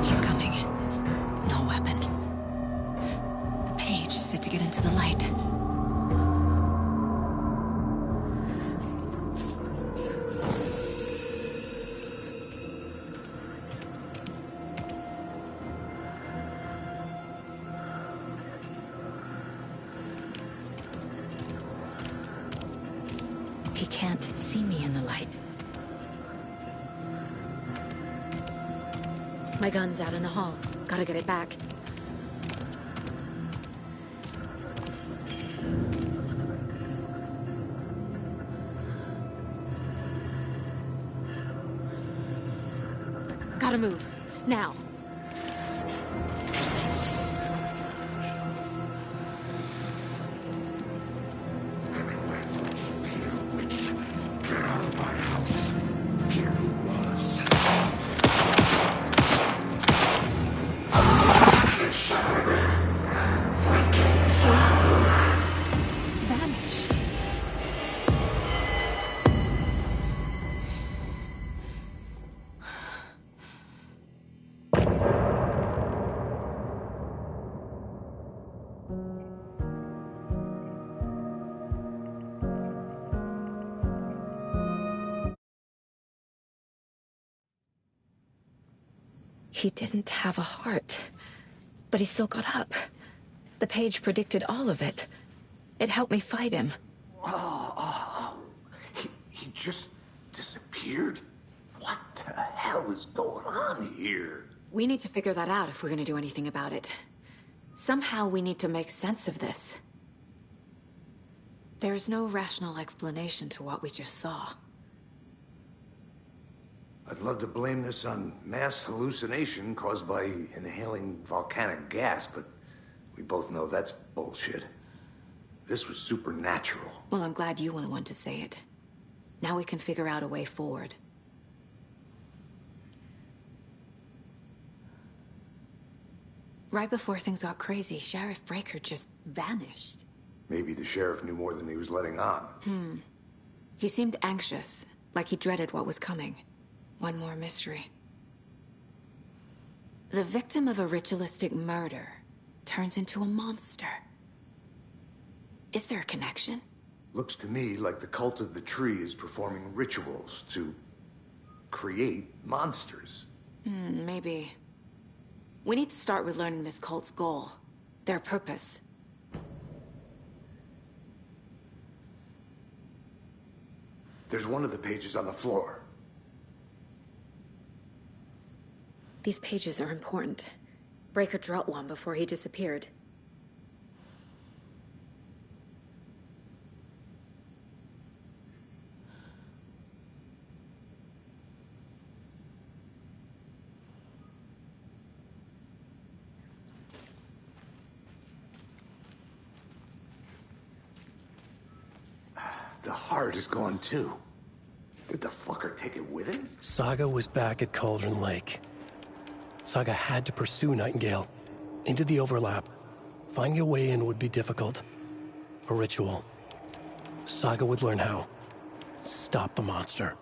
He's coming. No weapon. The page said to get into the light. He can't see me in the light. My gun's out in the hall. Gotta get it back. Gotta move. Now. Vanished. He didn't have a heart, but he still got up. The page predicted all of it. It helped me fight him. He just disappeared? What the hell is going on here? We need to figure that out if we're gonna do anything about it. Somehow we need to make sense of this. There's no rational explanation to what we just saw. I'd love to blame this on mass hallucination caused by inhaling volcanic gas, but we both know that's bullshit. This was supernatural. Well, I'm glad you were the one to say it. Now we can figure out a way forward. Right before things got crazy, Sheriff Breaker just vanished. Maybe the sheriff knew more than he was letting on. He seemed anxious, like he dreaded what was coming. One more mystery. The victim of a ritualistic murder turns into a monster. Is there a connection? Looks to me like the cult of the tree is performing rituals to create monsters. Maybe. We need to start with learning this cult's goal, their purpose. There's one of the pages on the floor. These pages are important. Breaker dropped one before he disappeared. The heart is gone too. Did the fucker take it with him? Saga was back at Cauldron Lake. Saga had to pursue Nightingale. Into the overlap. Finding a way in would be difficult. A ritual. Saga would learn how. Stop the monster.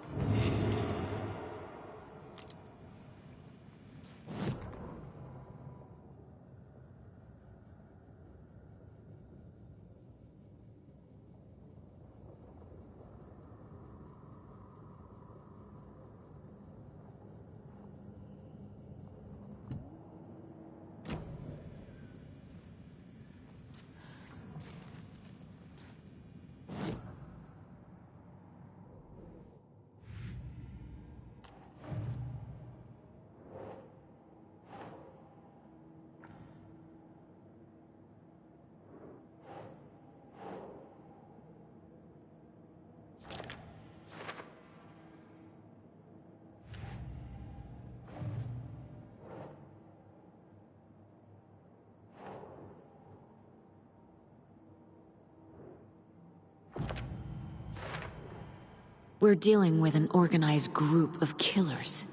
We're dealing with an organized group of killers,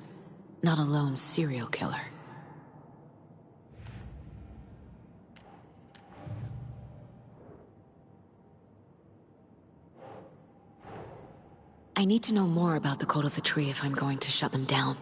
not a lone serial killer. I need to know more about the Cult of the Tree if I'm going to shut them down.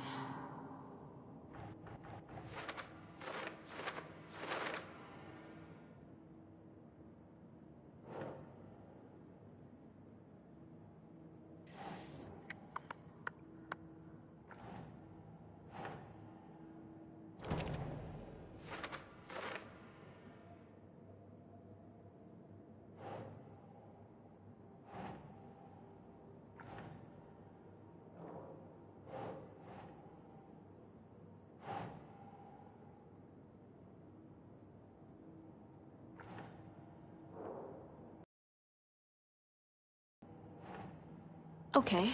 Okay.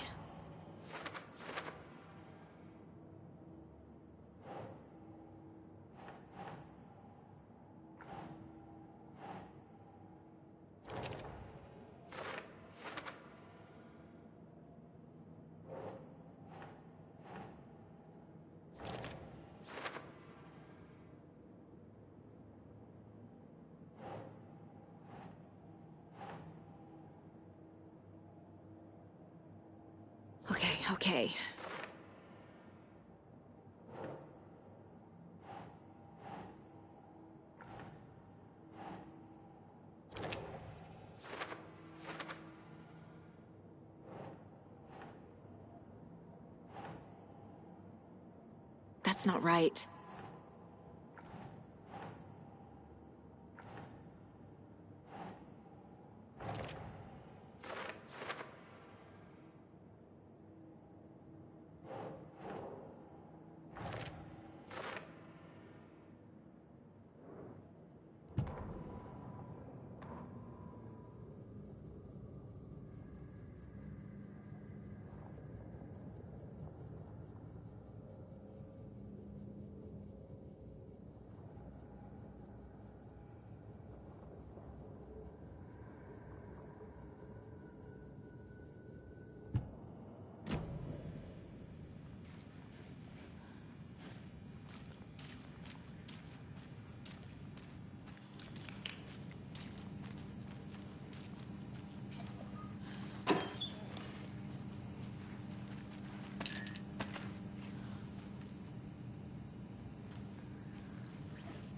Okay. That's not right.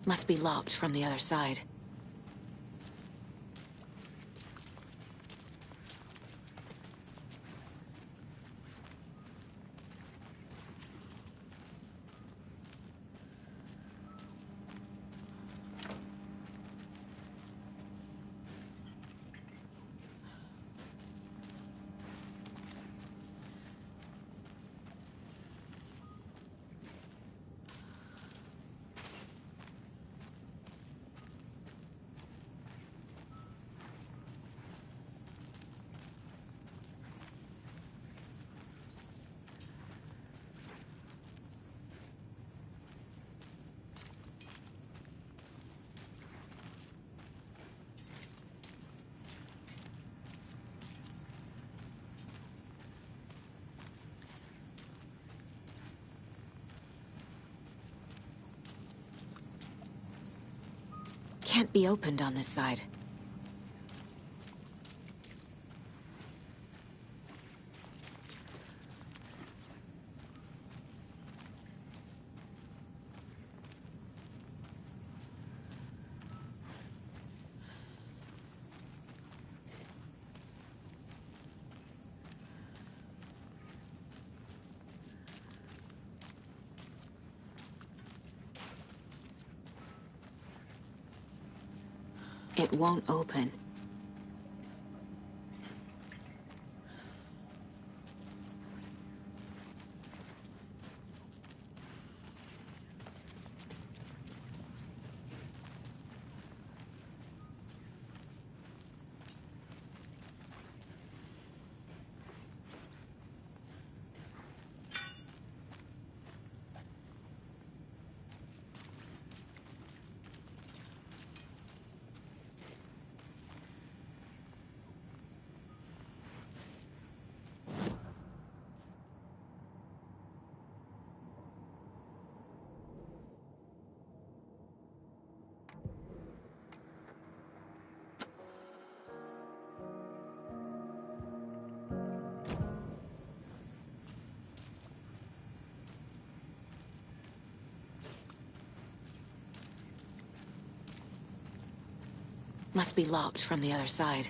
Must be locked from the other side. Can't be opened on this side. It won't open. Must be locked from the other side.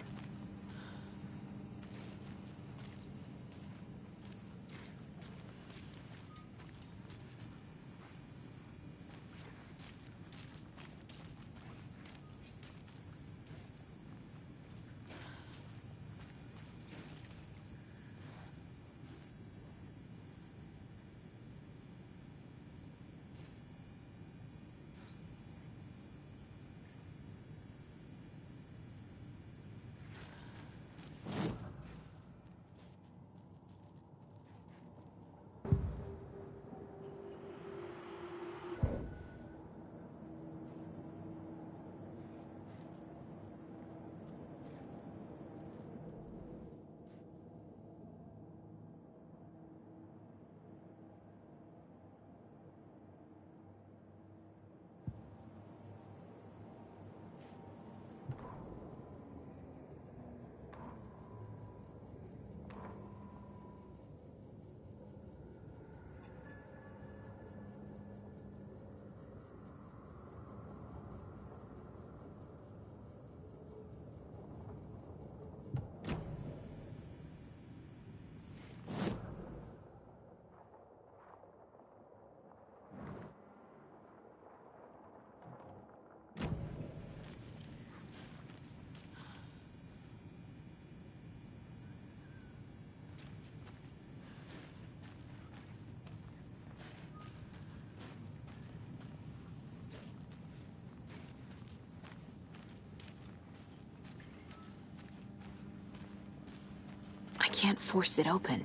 I can't force it open.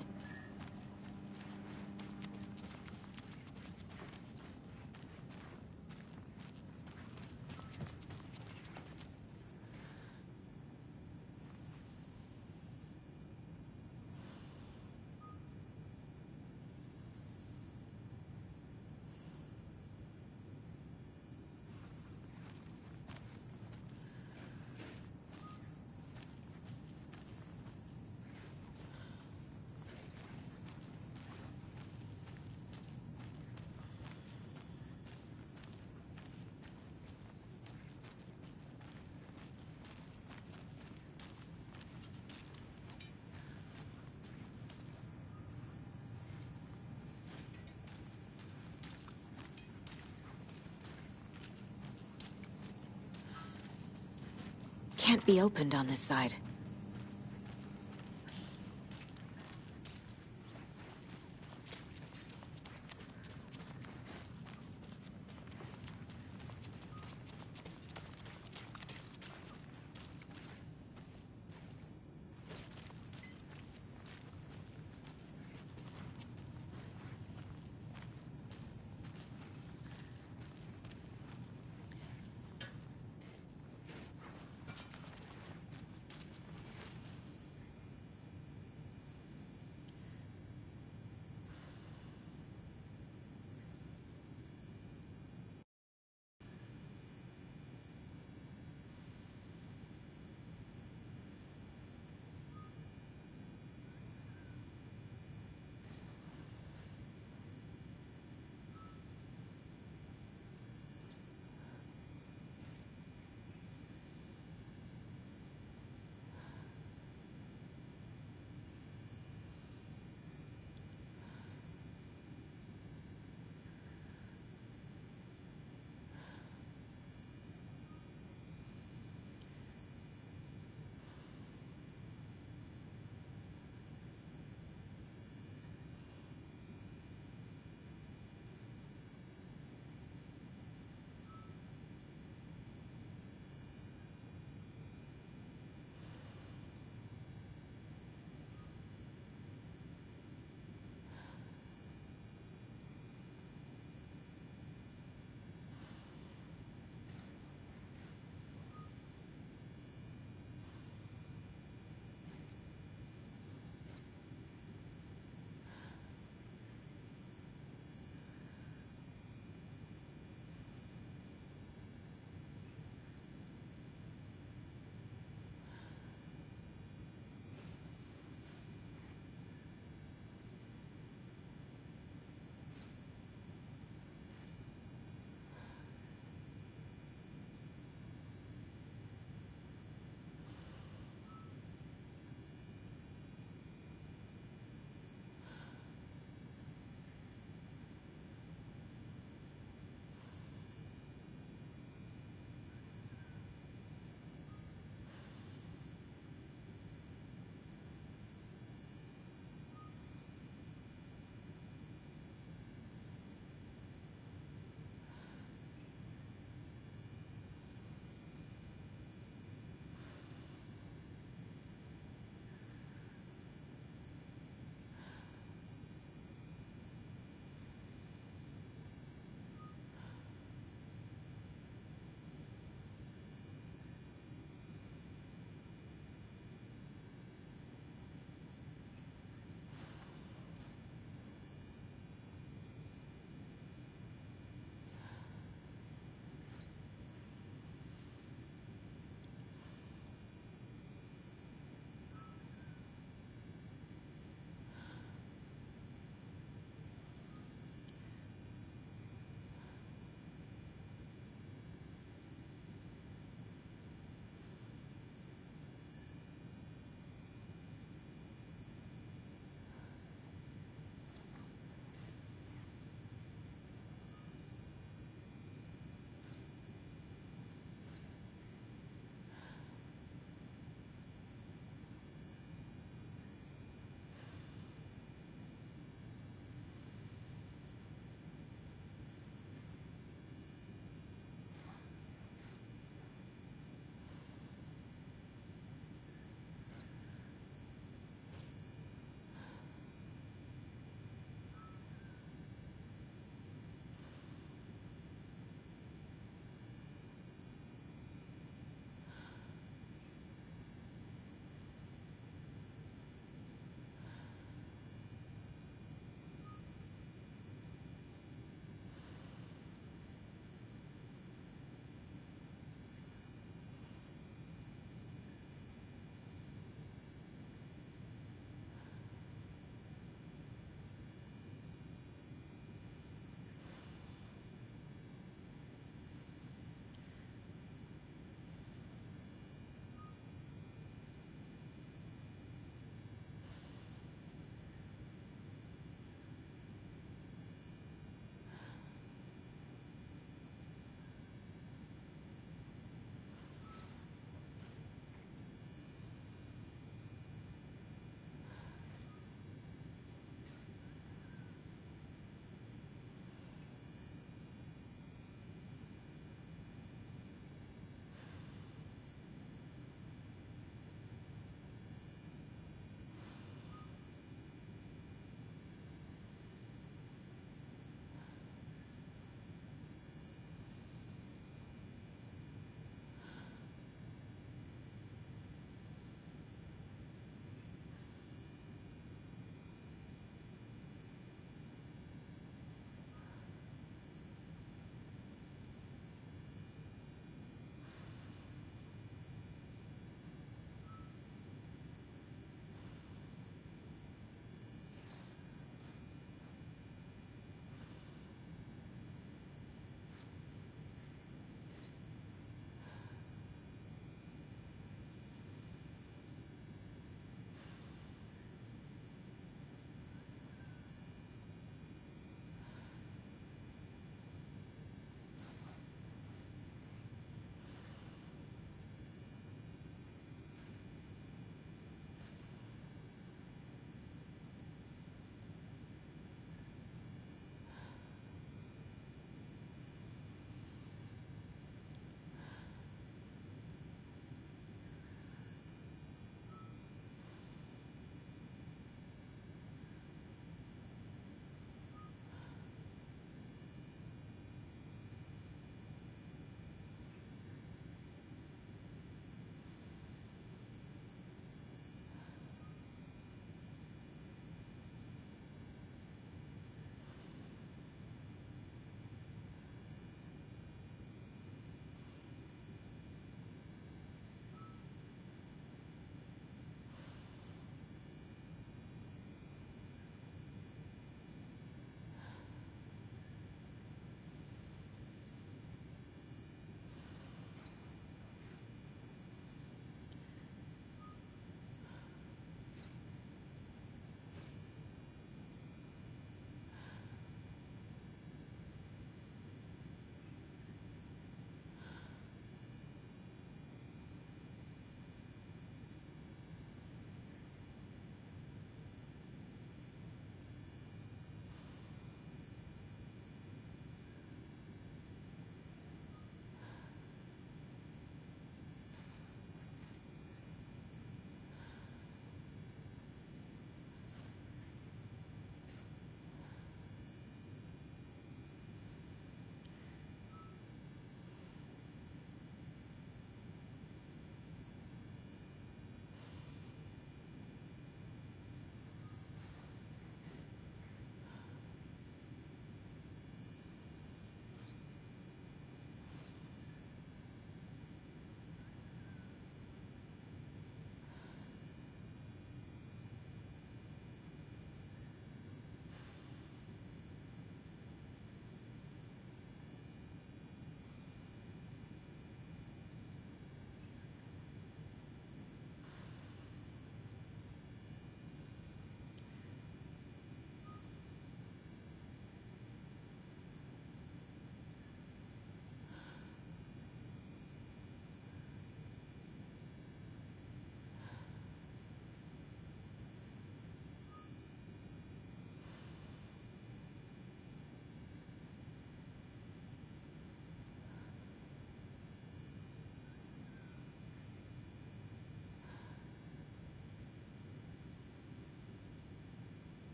can't be opened on this side.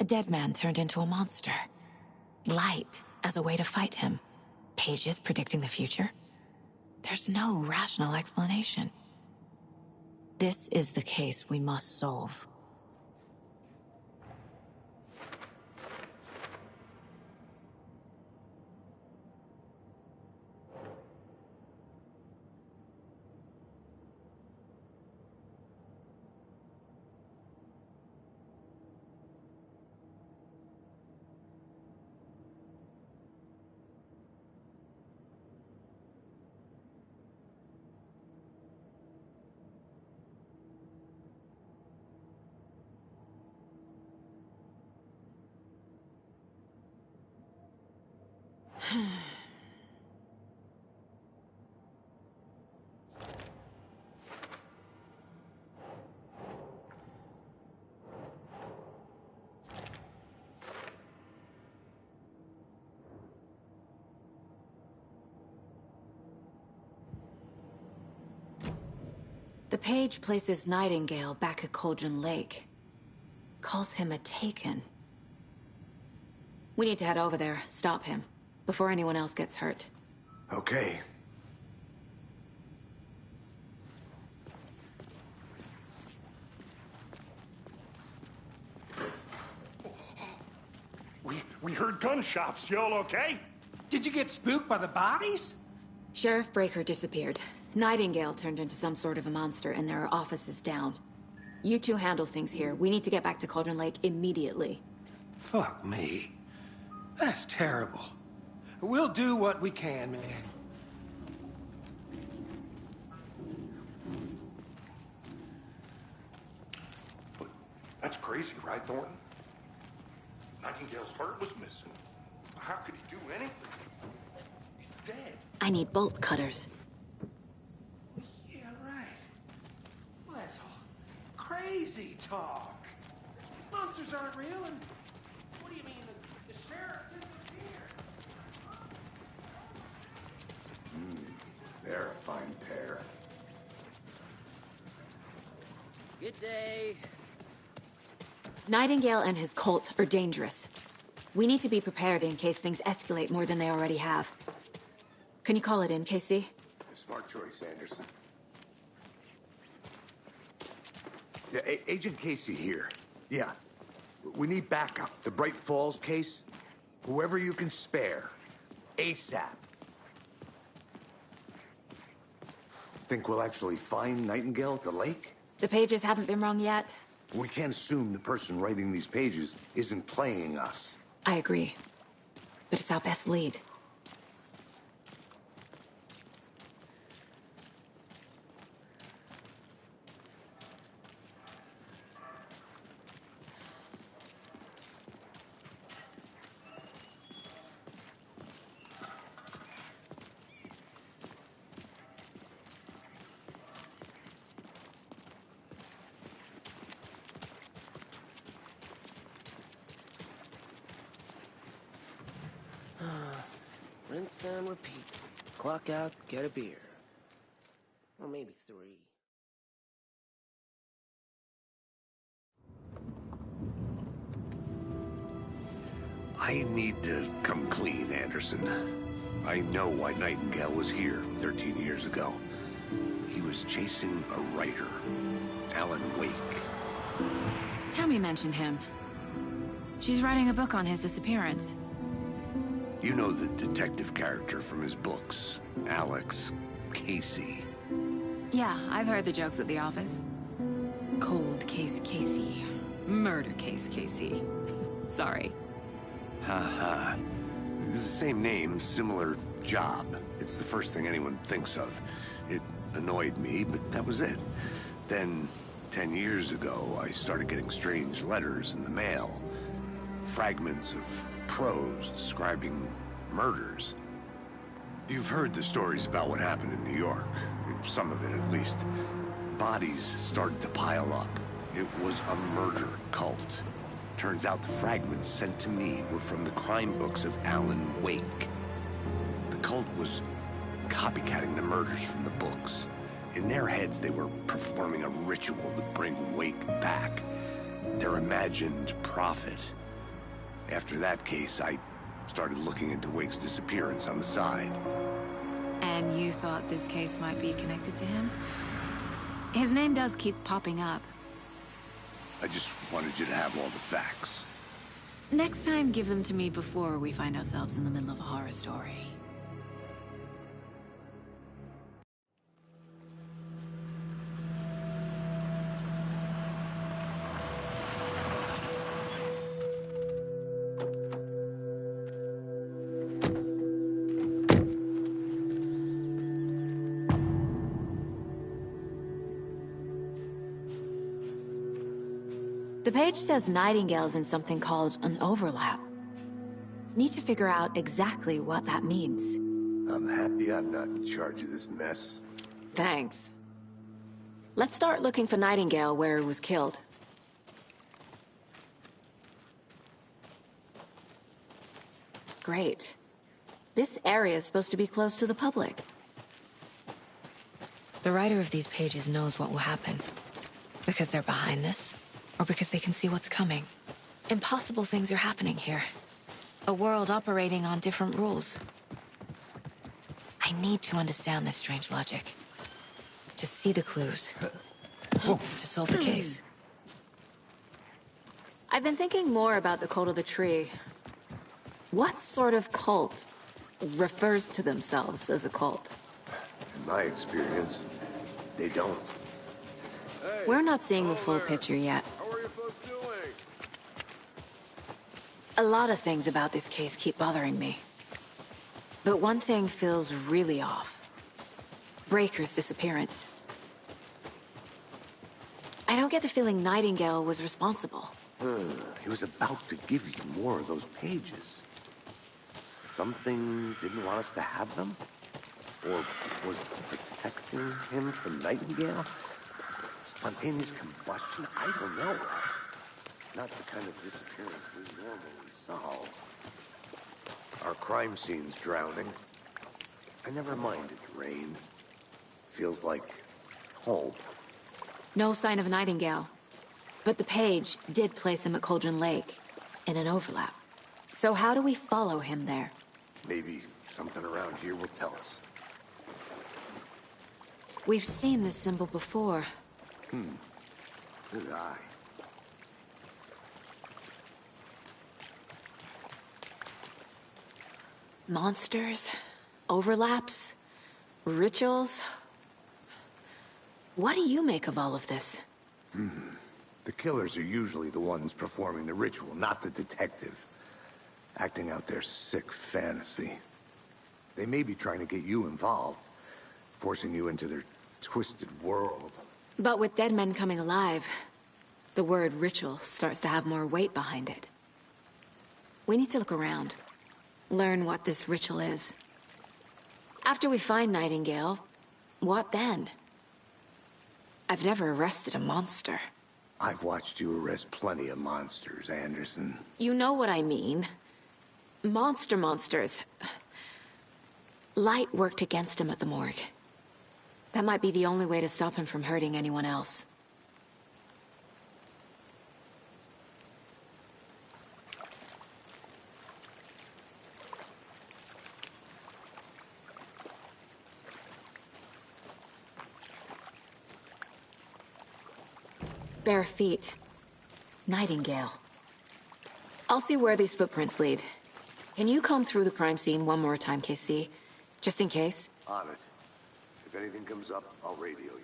A dead man turned into a monster. Light as a way to fight him. Pages predicting the future. There's no rational explanation. This is the case we must solve. The page places Nightingale back at Cauldron Lake. Calls him a Taken. We need to head over there, stop him, before anyone else gets hurt. Okay. We heard gunshots. Y'all okay? Did you get spooked by the bodies? Sheriff Breaker disappeared. Nightingale turned into some sort of a monster, and there are offices down. You two handle things here. We need to get back to Cauldron Lake immediately. Fuck me. That's terrible. We'll do what we can, man. But that's crazy, right, Thornton? Nightingale's heart was missing. How could he do anything? He's dead. I need bolt cutters. Yeah, right. Well, that's all crazy talk. Monsters aren't real, and what do you mean the sheriff disappeared? They're a fine pair. Good day. Nightingale and his cult are dangerous. We need to be prepared in case things escalate more than they already have. Can you call it in, Casey? Smart choice, Anderson. Yeah, Agent Casey here. Yeah. We need backup. The Bright Falls case. Whoever you can spare. ASAP. Think we'll actually find Nightingale at the lake? The pages haven't been rung yet. We can't assume the person writing these pages isn't playing us. I agree. But it's our best lead. Rinse and repeat. Clock out, get a beer. Or maybe 3. I need to come clean, Anderson. I know why Nightingale was here 13 years ago. He was chasing a writer, Alan Wake. Tammy mentioned him. She's writing a book on his disappearance. You know the detective character from his books, Alex Casey. Yeah, I've heard the jokes at the office. Cold case Casey. Murder case Casey. Sorry. Ha. It's the same name, similar job. It's the first thing anyone thinks of. It annoyed me, but that was it. Then, 10 years ago, I started getting strange letters in the mail. Fragments of prose describing murders. You've heard the stories about what happened in New York. Some of it, at least. Bodies started to pile up. It was a murder cult. Turns out the fragments sent to me were from the crime books of Alan Wake. The cult was copycatting the murders from the books. In their heads, they were performing a ritual to bring Wake back. Their imagined prophet. After that case, I started looking into Wake's disappearance on the side. And you thought this case might be connected to him? His name does keep popping up. I just wanted you to have all the facts. Next time, give them to me before we find ourselves in the middle of a horror story. The page says Nightingale's in something called an overlap. Need to figure out exactly what that means. I'm happy I'm not in charge of this mess. Thanks. Let's start looking for Nightingale where he was killed. Great. This area is supposed to be closed to the public. The writer of these pages knows what will happen. Because they're behind this, or because they can see what's coming. Impossible things are happening here. A world operating on different rules. I need to understand this strange logic. To see the clues. To solve the case. I've been thinking more about the cult of the tree. What sort of cult refers to themselves as a cult? In my experience, they don't. We're not seeing the full picture yet. How are you folks doing? A lot of things about this case keep bothering me. But one thing feels really off. Breaker's disappearance. I don't get the feeling Nightingale was responsible. He was about to give you more of those pages. Something didn't want us to have them? Or was protecting him from Nightingale? Spontaneous combustion? I don't know. Not the kind of disappearance we normally solve. Our crime scene's drowning. I never minded rain. Feels like home. No sign of Nightingale. But the page did place him at Cauldron Lake, in an overlap. So how do we follow him there? Maybe something around here will tell us. We've seen this symbol before. Good eye. Monsters, overlaps, rituals. What do you make of all of this? The killers are usually the ones performing the ritual, not the detective. Acting out their sick fantasy. They may be trying to get you involved, forcing you into their twisted world. But with dead men coming alive, the word ritual starts to have more weight behind it. We need to look around, learn what this ritual is. After we find Nightingale, what then? I've never arrested a monster. I've watched you arrest plenty of monsters, Anderson. You know what I mean. Monsters. Light worked against him at the morgue. That might be the only way to stop him from hurting anyone else. Bare feet. Nightingale. I'll see where these footprints lead. Can you comb through the crime scene one more time, KC? Just in case? On it. If anything comes up, I'll radio you.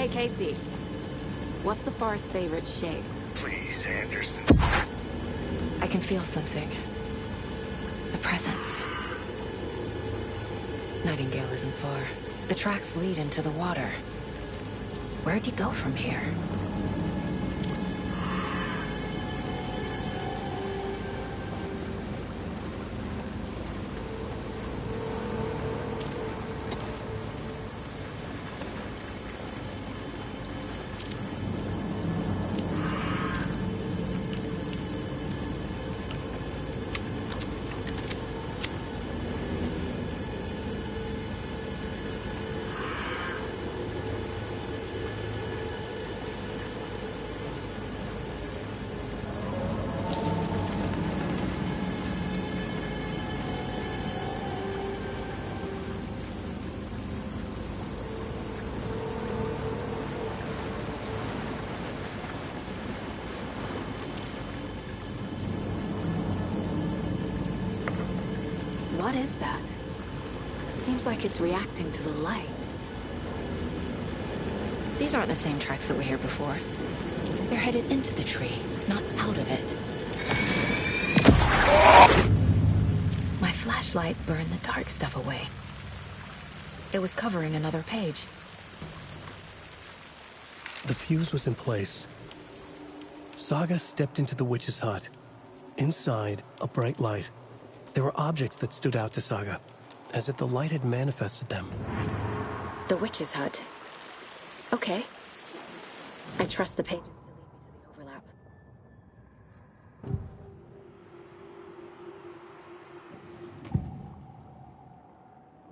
Hey, Casey. What's the forest's favorite shape? Please, Anderson. I can feel something. A presence. Nightingale isn't far. The tracks lead into the water. Where'd he go from here? What is that? Seems like it's reacting to the light. These aren't the same tracks that were here before. They're headed into the tree, not out of it. My flashlight burned the dark stuff away. It was covering another page. The fuse was in place. Saga stepped into the witch's hut. Inside, a bright light. There were objects that stood out to Saga, as if the light had manifested them. The witch's hut. Okay. I trust the pages to lead me to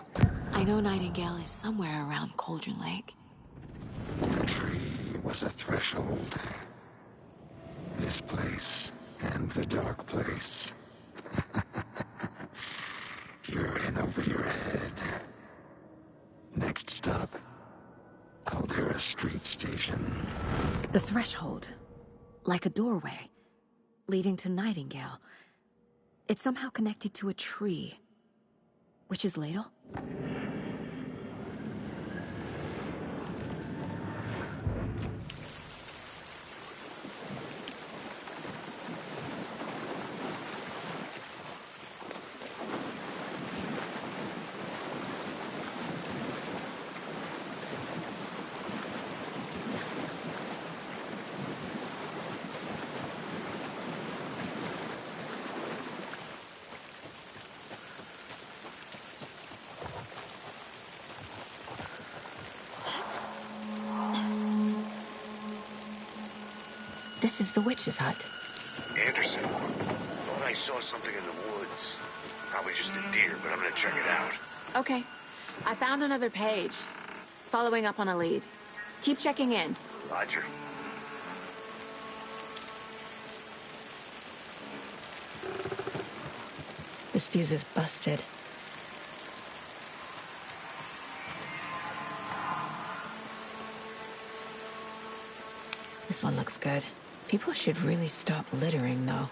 the overlap. I know Nightingale is somewhere around Cauldron Lake. The tree was a threshold. This place and the dark place. You're in over your head. Next stop, Caldera Street Station. The threshold. Like a doorway. Leading to Nightingale. It's somehow connected to a tree. Witch's ladle? This is the witch's hut. Anderson, thought I saw something in the woods. Probably just a deer, but I'm gonna check it out. Okay. I found another page. Following up on a lead. Keep checking in. Roger. This fuse is busted. This one looks good. People should really stop littering, though.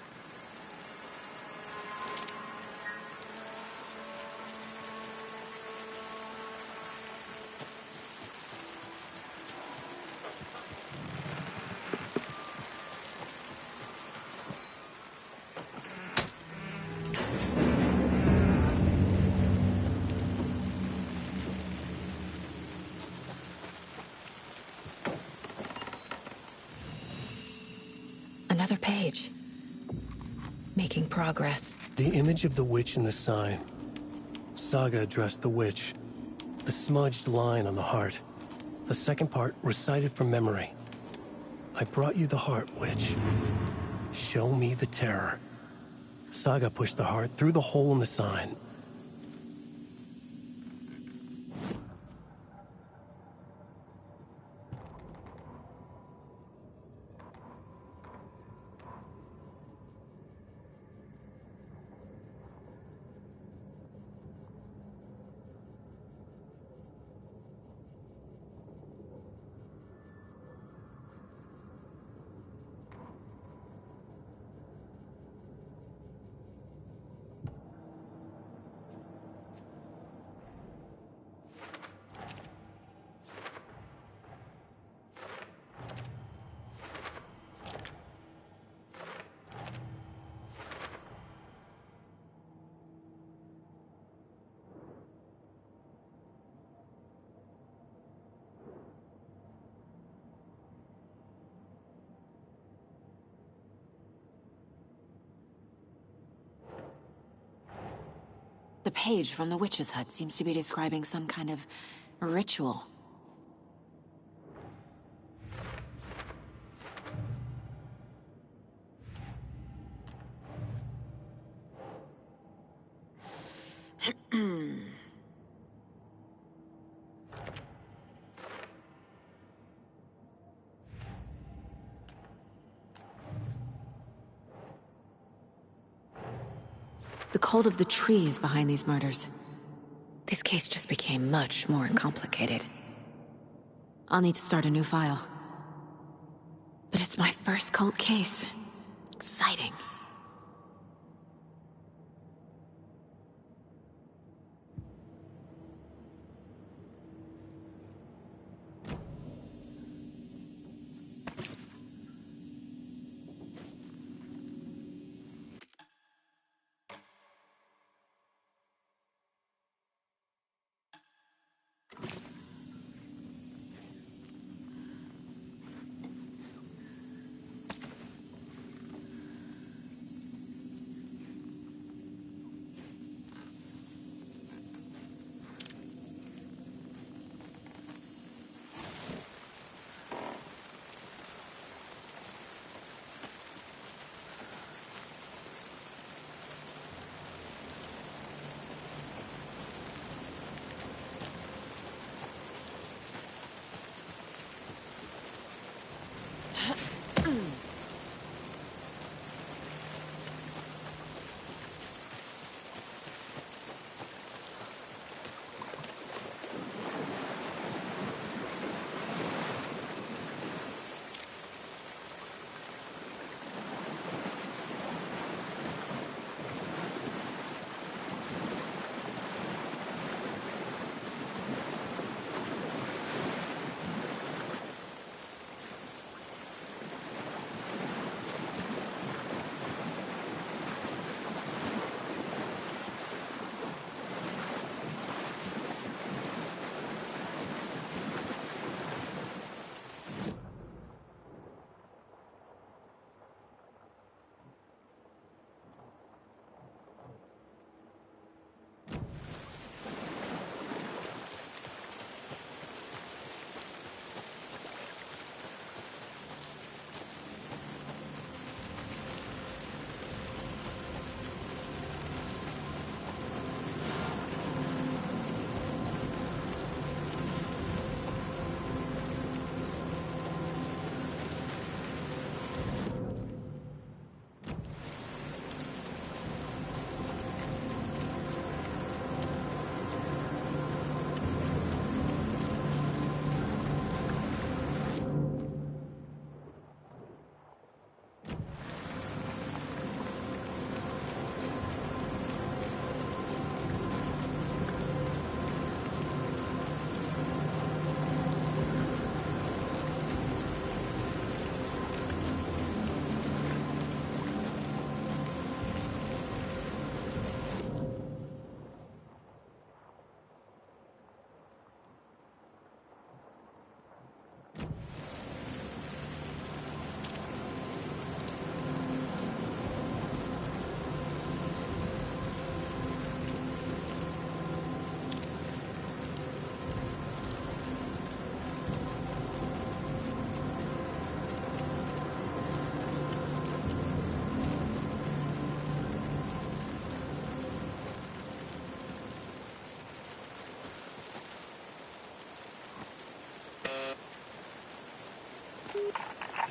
Another page. Making progress. The image of the witch in the sign. Saga addressed the witch. The smudged line on the heart. The second part recited from memory. I brought you the heart, witch. Show me the terror. Saga pushed the heart through the hole in the sign. The page from the witch's hut seems to be describing some kind of ritual. The cult of the tree is behind these murders. This case just became much more complicated. I'll need to start a new file. But it's my first cult case. Exciting.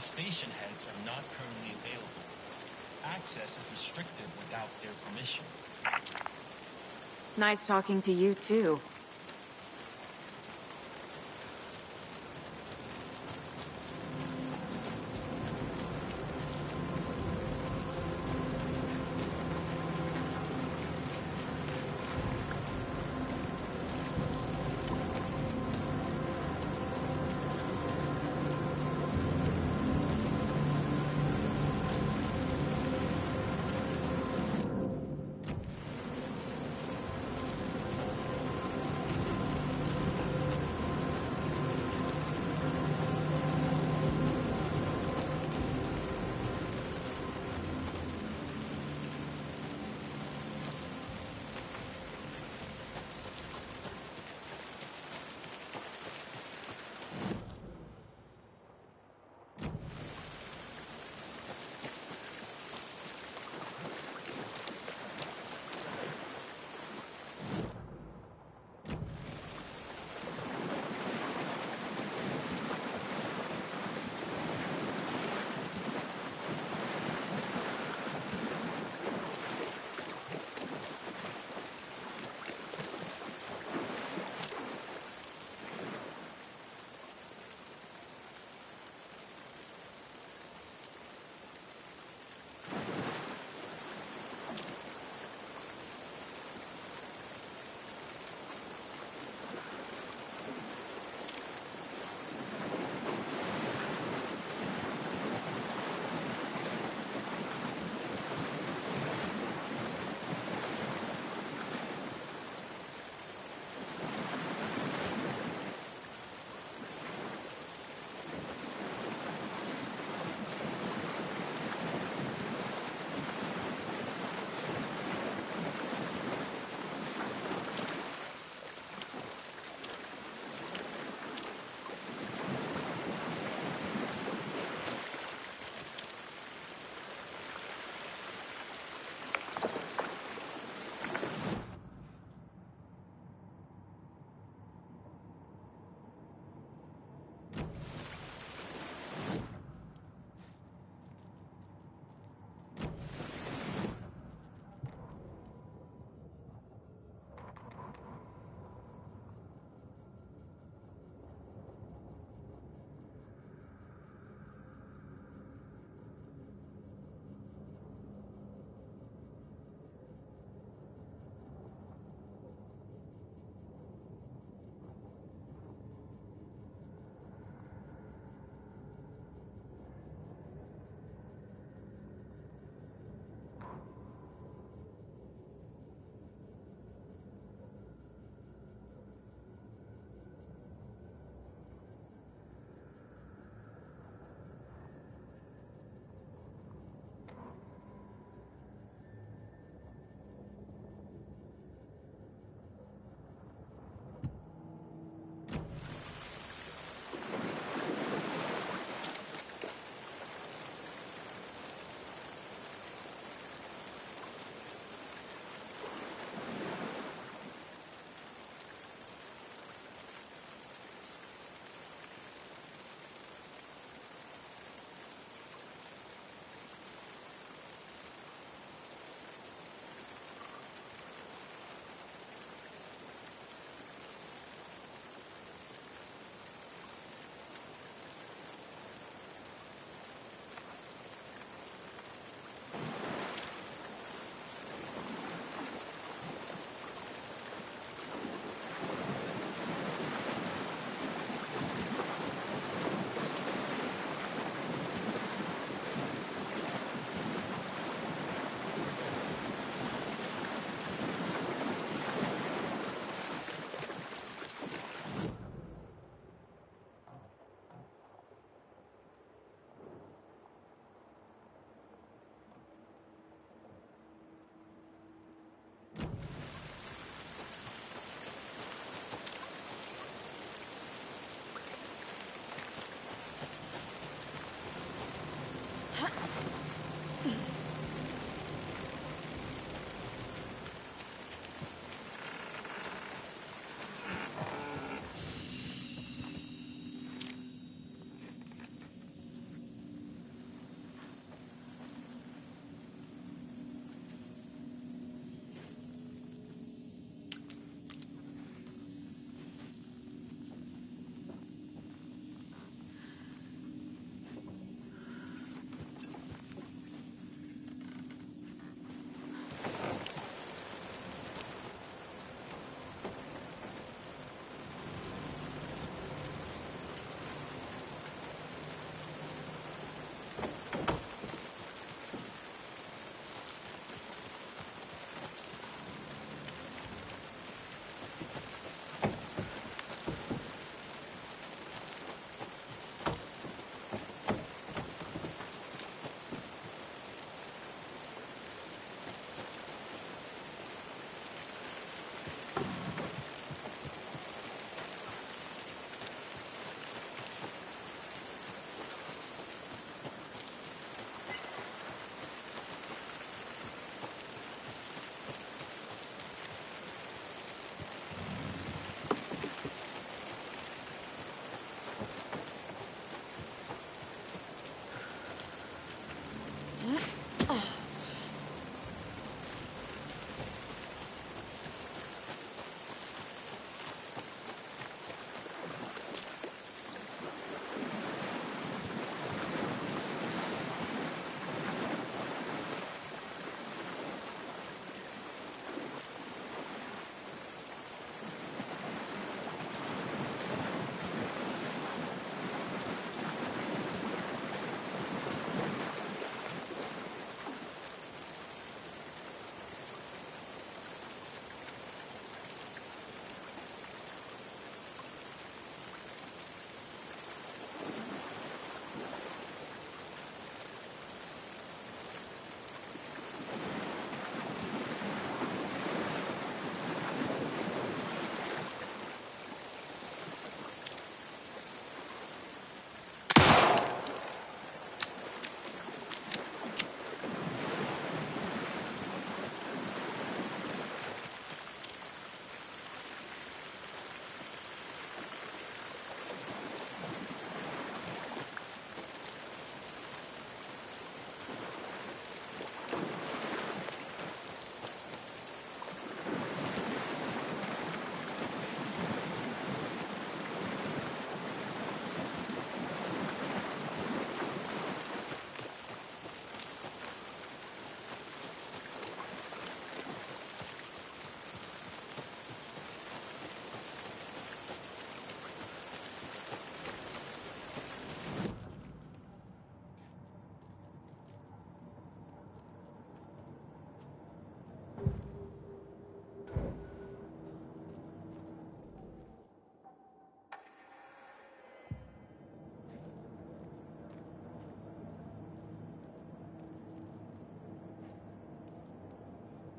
The station heads are not currently available. Access is restricted without their permission. Nice talking to you, too.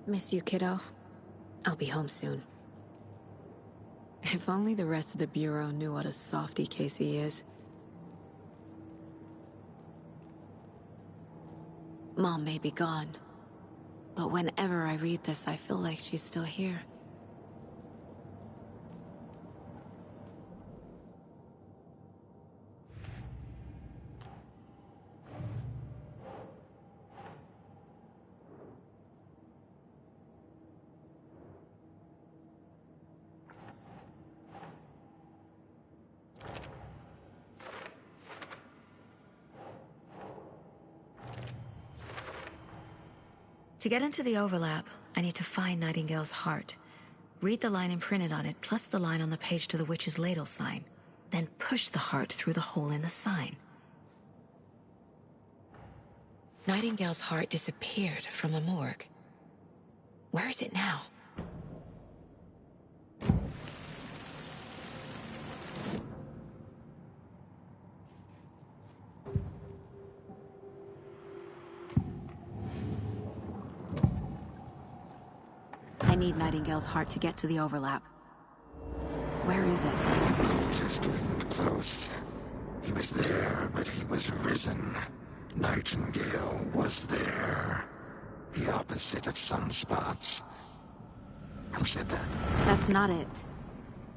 Miss you, kiddo. I'll be home soon. If only the rest of the Bureau knew what a softie Casey is. Mom may be gone, but whenever I read this, I feel like she's still here. To get into the overlap, I need to find Nightingale's heart. Read the line imprinted on it, plus the line on the page to the witch's ladle sign. Then push the heart through the hole in the sign. Nightingale's heart disappeared from the morgue. Where is it now? I need Nightingale's heart to get to the overlap. Where is it? The cultist isn't close. He was there, but he was risen. Nightingale was there. The opposite of sunspots. Who said that? That's not it.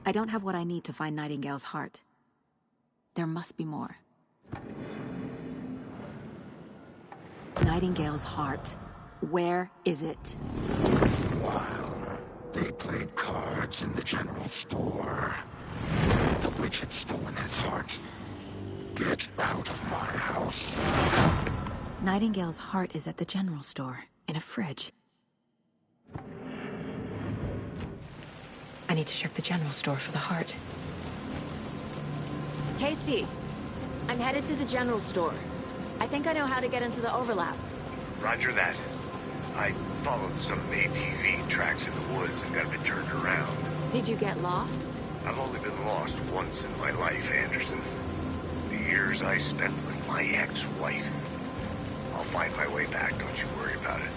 I don't have what I need to find Nightingale's heart. There must be more. Nightingale's heart. Where is it? While they played cards in the general store, the witch had stolen his heart. Get out of my house. Nightingale's heart is at the general store, in a fridge. I need to check the general store for the heart. Casey, I'm headed to the general store. I think I know how to get into the overlap. Roger that. I followed some ATV tracks in the woods and got a bit turned around. Did you get lost? I've only been lost once in my life, Anderson. The years I spent with my ex-wife. I'll find my way back, don't you worry about it.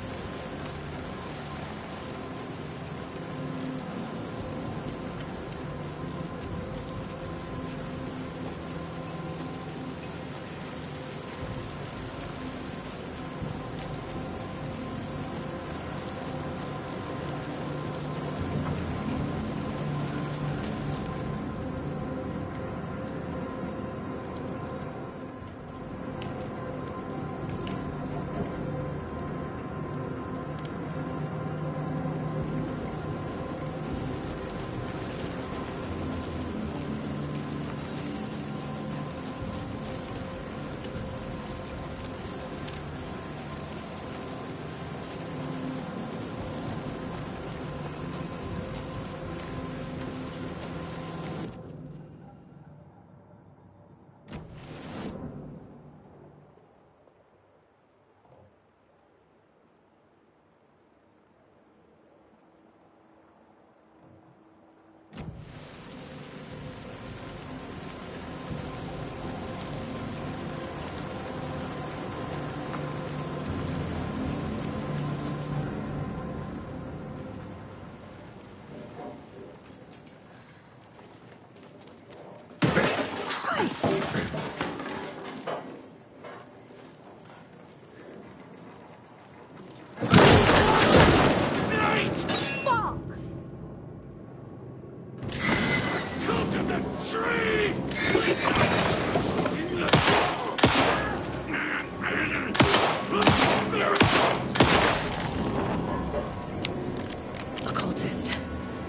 Occultist.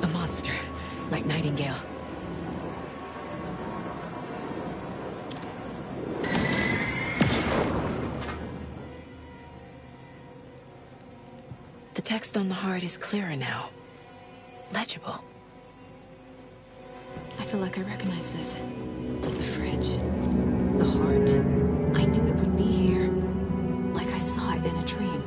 A monster. Like Nightingale. The text on the heart is clearer now. Legible. I feel like I recognize this. The fridge. The heart. I knew it would be here. Like I saw it in a dream.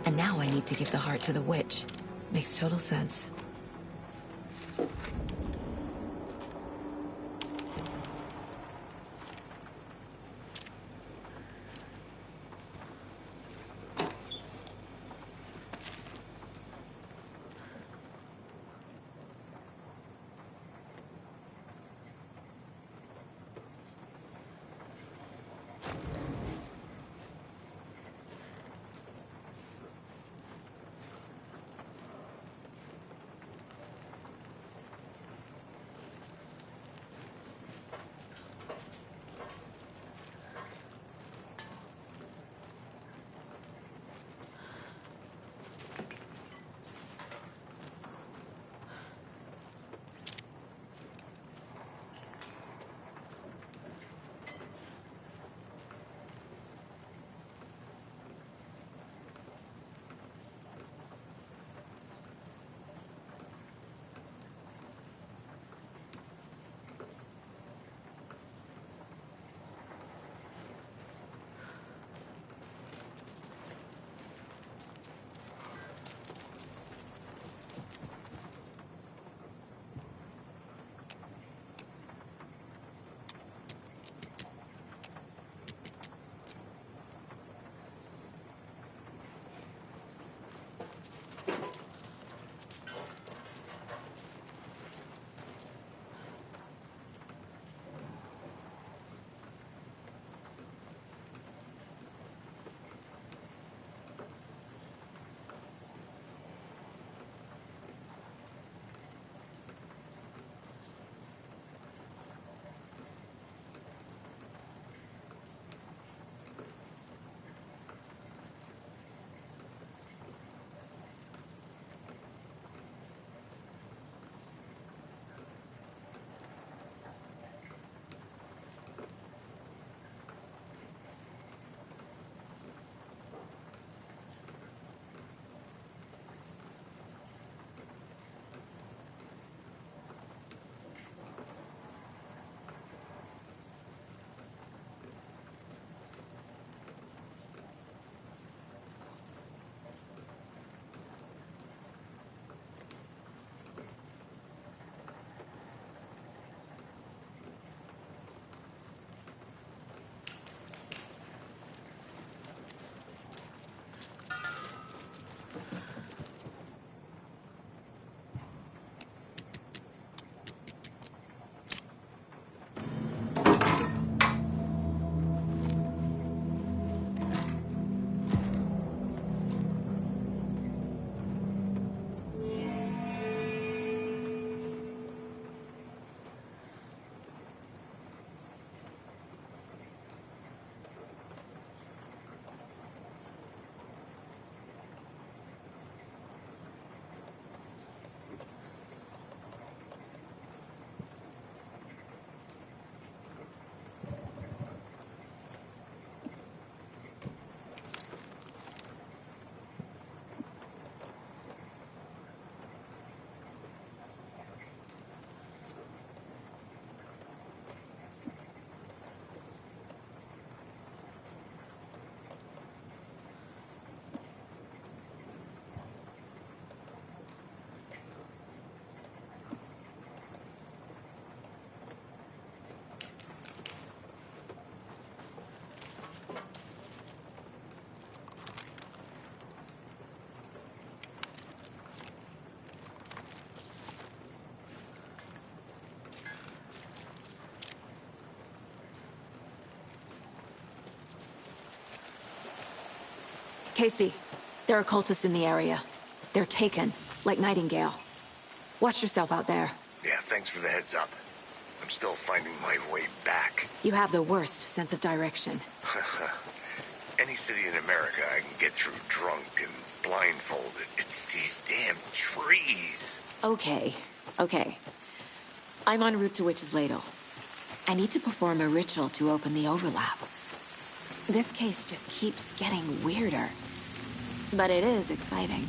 And now I need to give the heart to the witch. Makes total sense. Casey, there are cultists in the area. They're taken, like Nightingale. Watch yourself out there. Yeah, thanks for the heads up. I'm still finding my way back. You have the worst sense of direction. Any city in America I can get through drunk and blindfolded. It's these damn trees. Okay. I'm en route to Witch's Ladle. I need to perform a ritual to open the overlap. This case just keeps getting weirder. But it is exciting.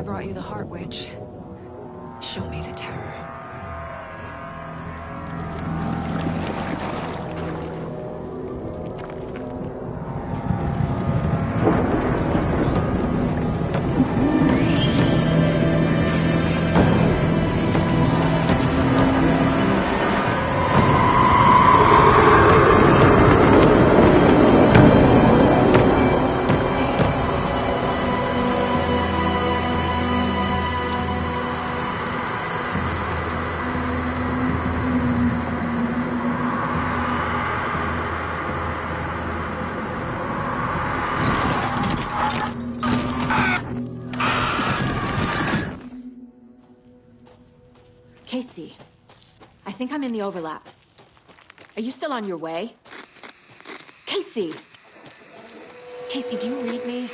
I brought you the Heart Witch. Show me the terror. Casey, I think I'm in the overlap. Are you still on your way? Casey! Casey, do you read me?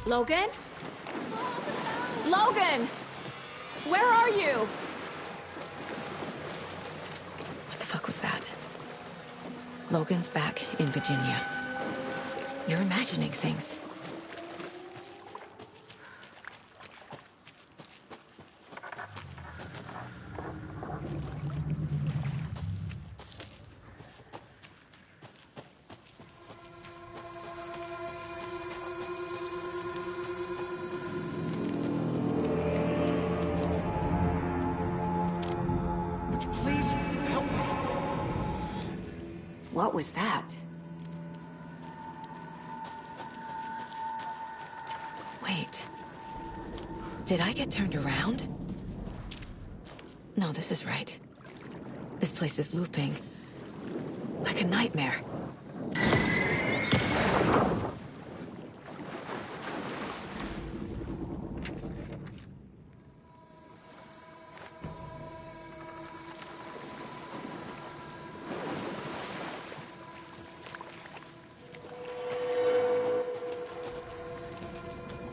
Logan? Logan! Where are you? What the fuck was that? Logan's back in Virginia. You're imagining things. What was that? Wait. Did I get turned around? No, this is right. This place is looping. Like a nightmare.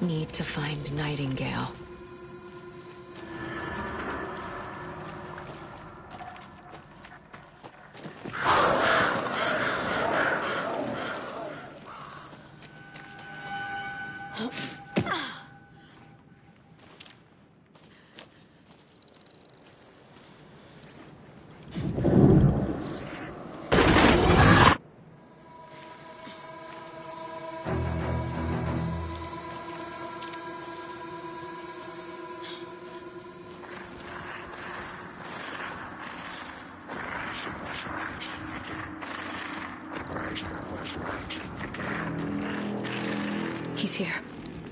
Need to find Nightingale. He's here.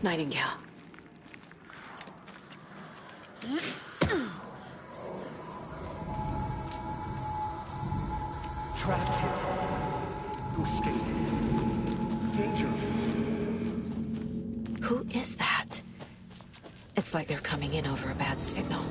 Nightingale. Trapped here. To escape. Danger. Who is that? It's like they're coming in over a bad signal.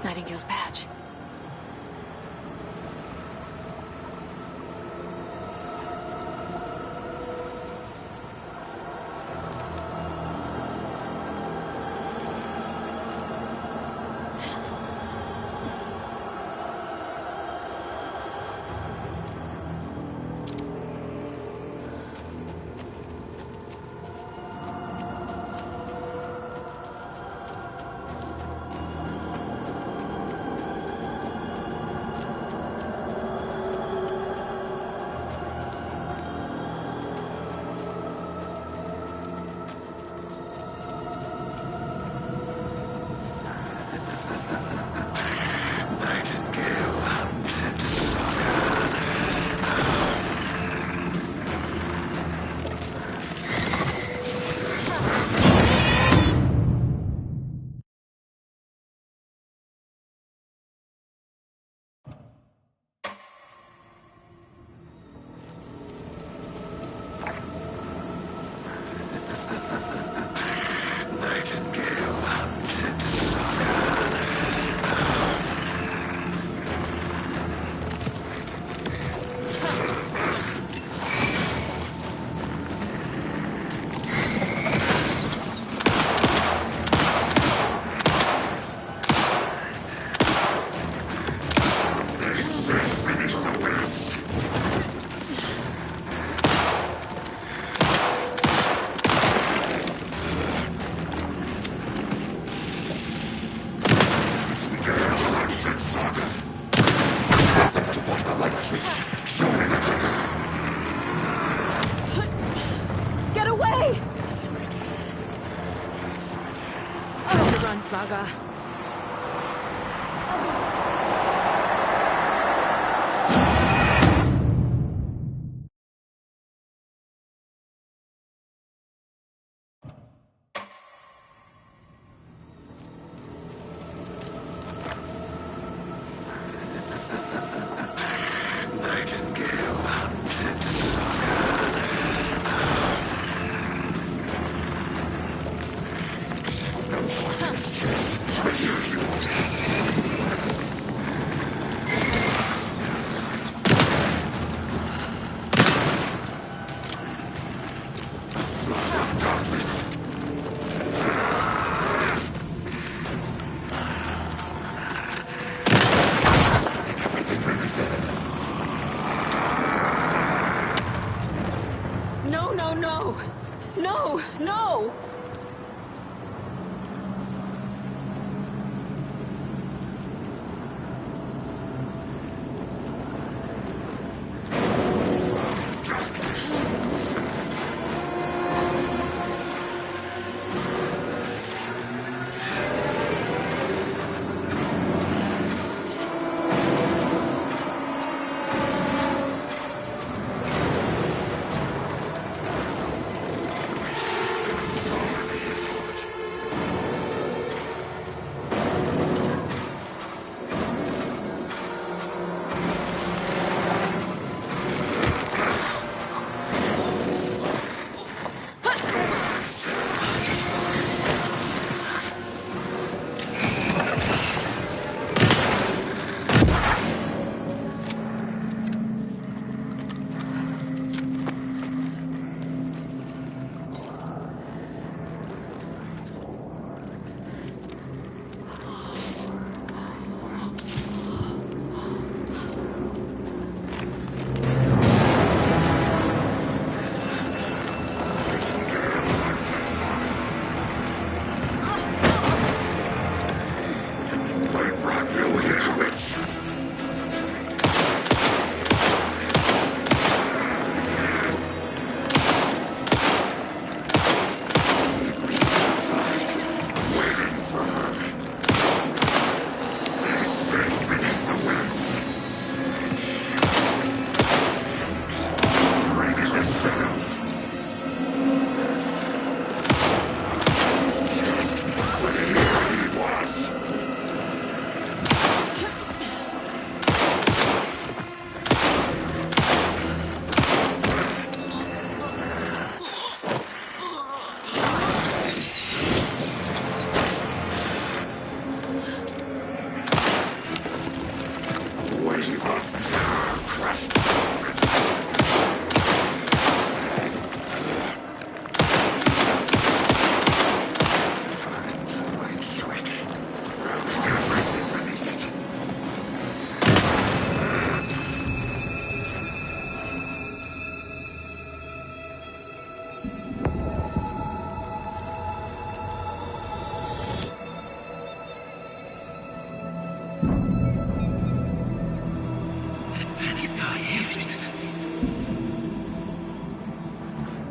Nightingale's badge. Saga. Nightingale hunted Saga. The mortals just No, no, no! No, no!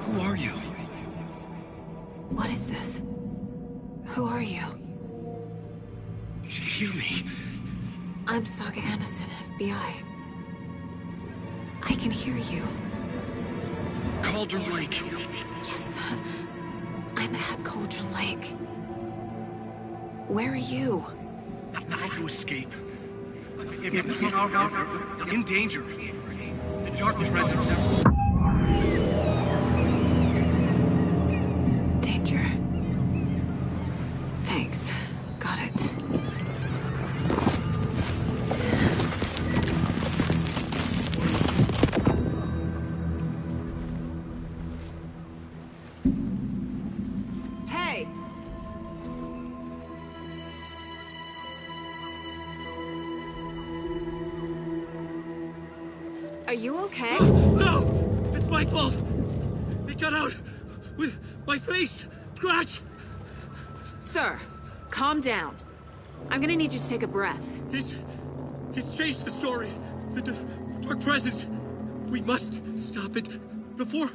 Who are you? What is this? Who are you? Hear me. I'm Saga Anderson, FBI. I can hear you. Cauldron Lake. Yes, I'm at Cauldron Lake. Where are you? How to escape. In danger. The Dark Presence. Danger. Thanks. Got it. Hey! Are you okay? No! It's my fault! It got out with my face! Scratch! Sir, calm down. I'm gonna need you to take a breath. He's changed the story. The Dark Presence. We must stop it before...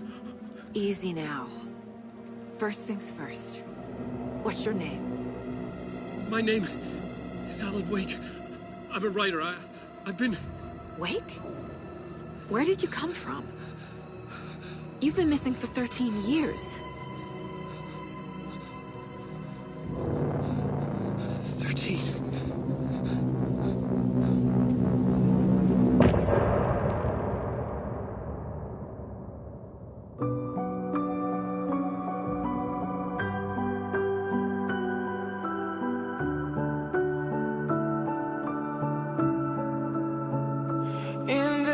Easy now. First things first. What's your name? My name is Alan Wake. I'm a writer. I've been... Wake? Where did you come from? You've been missing for 13 years. 13. In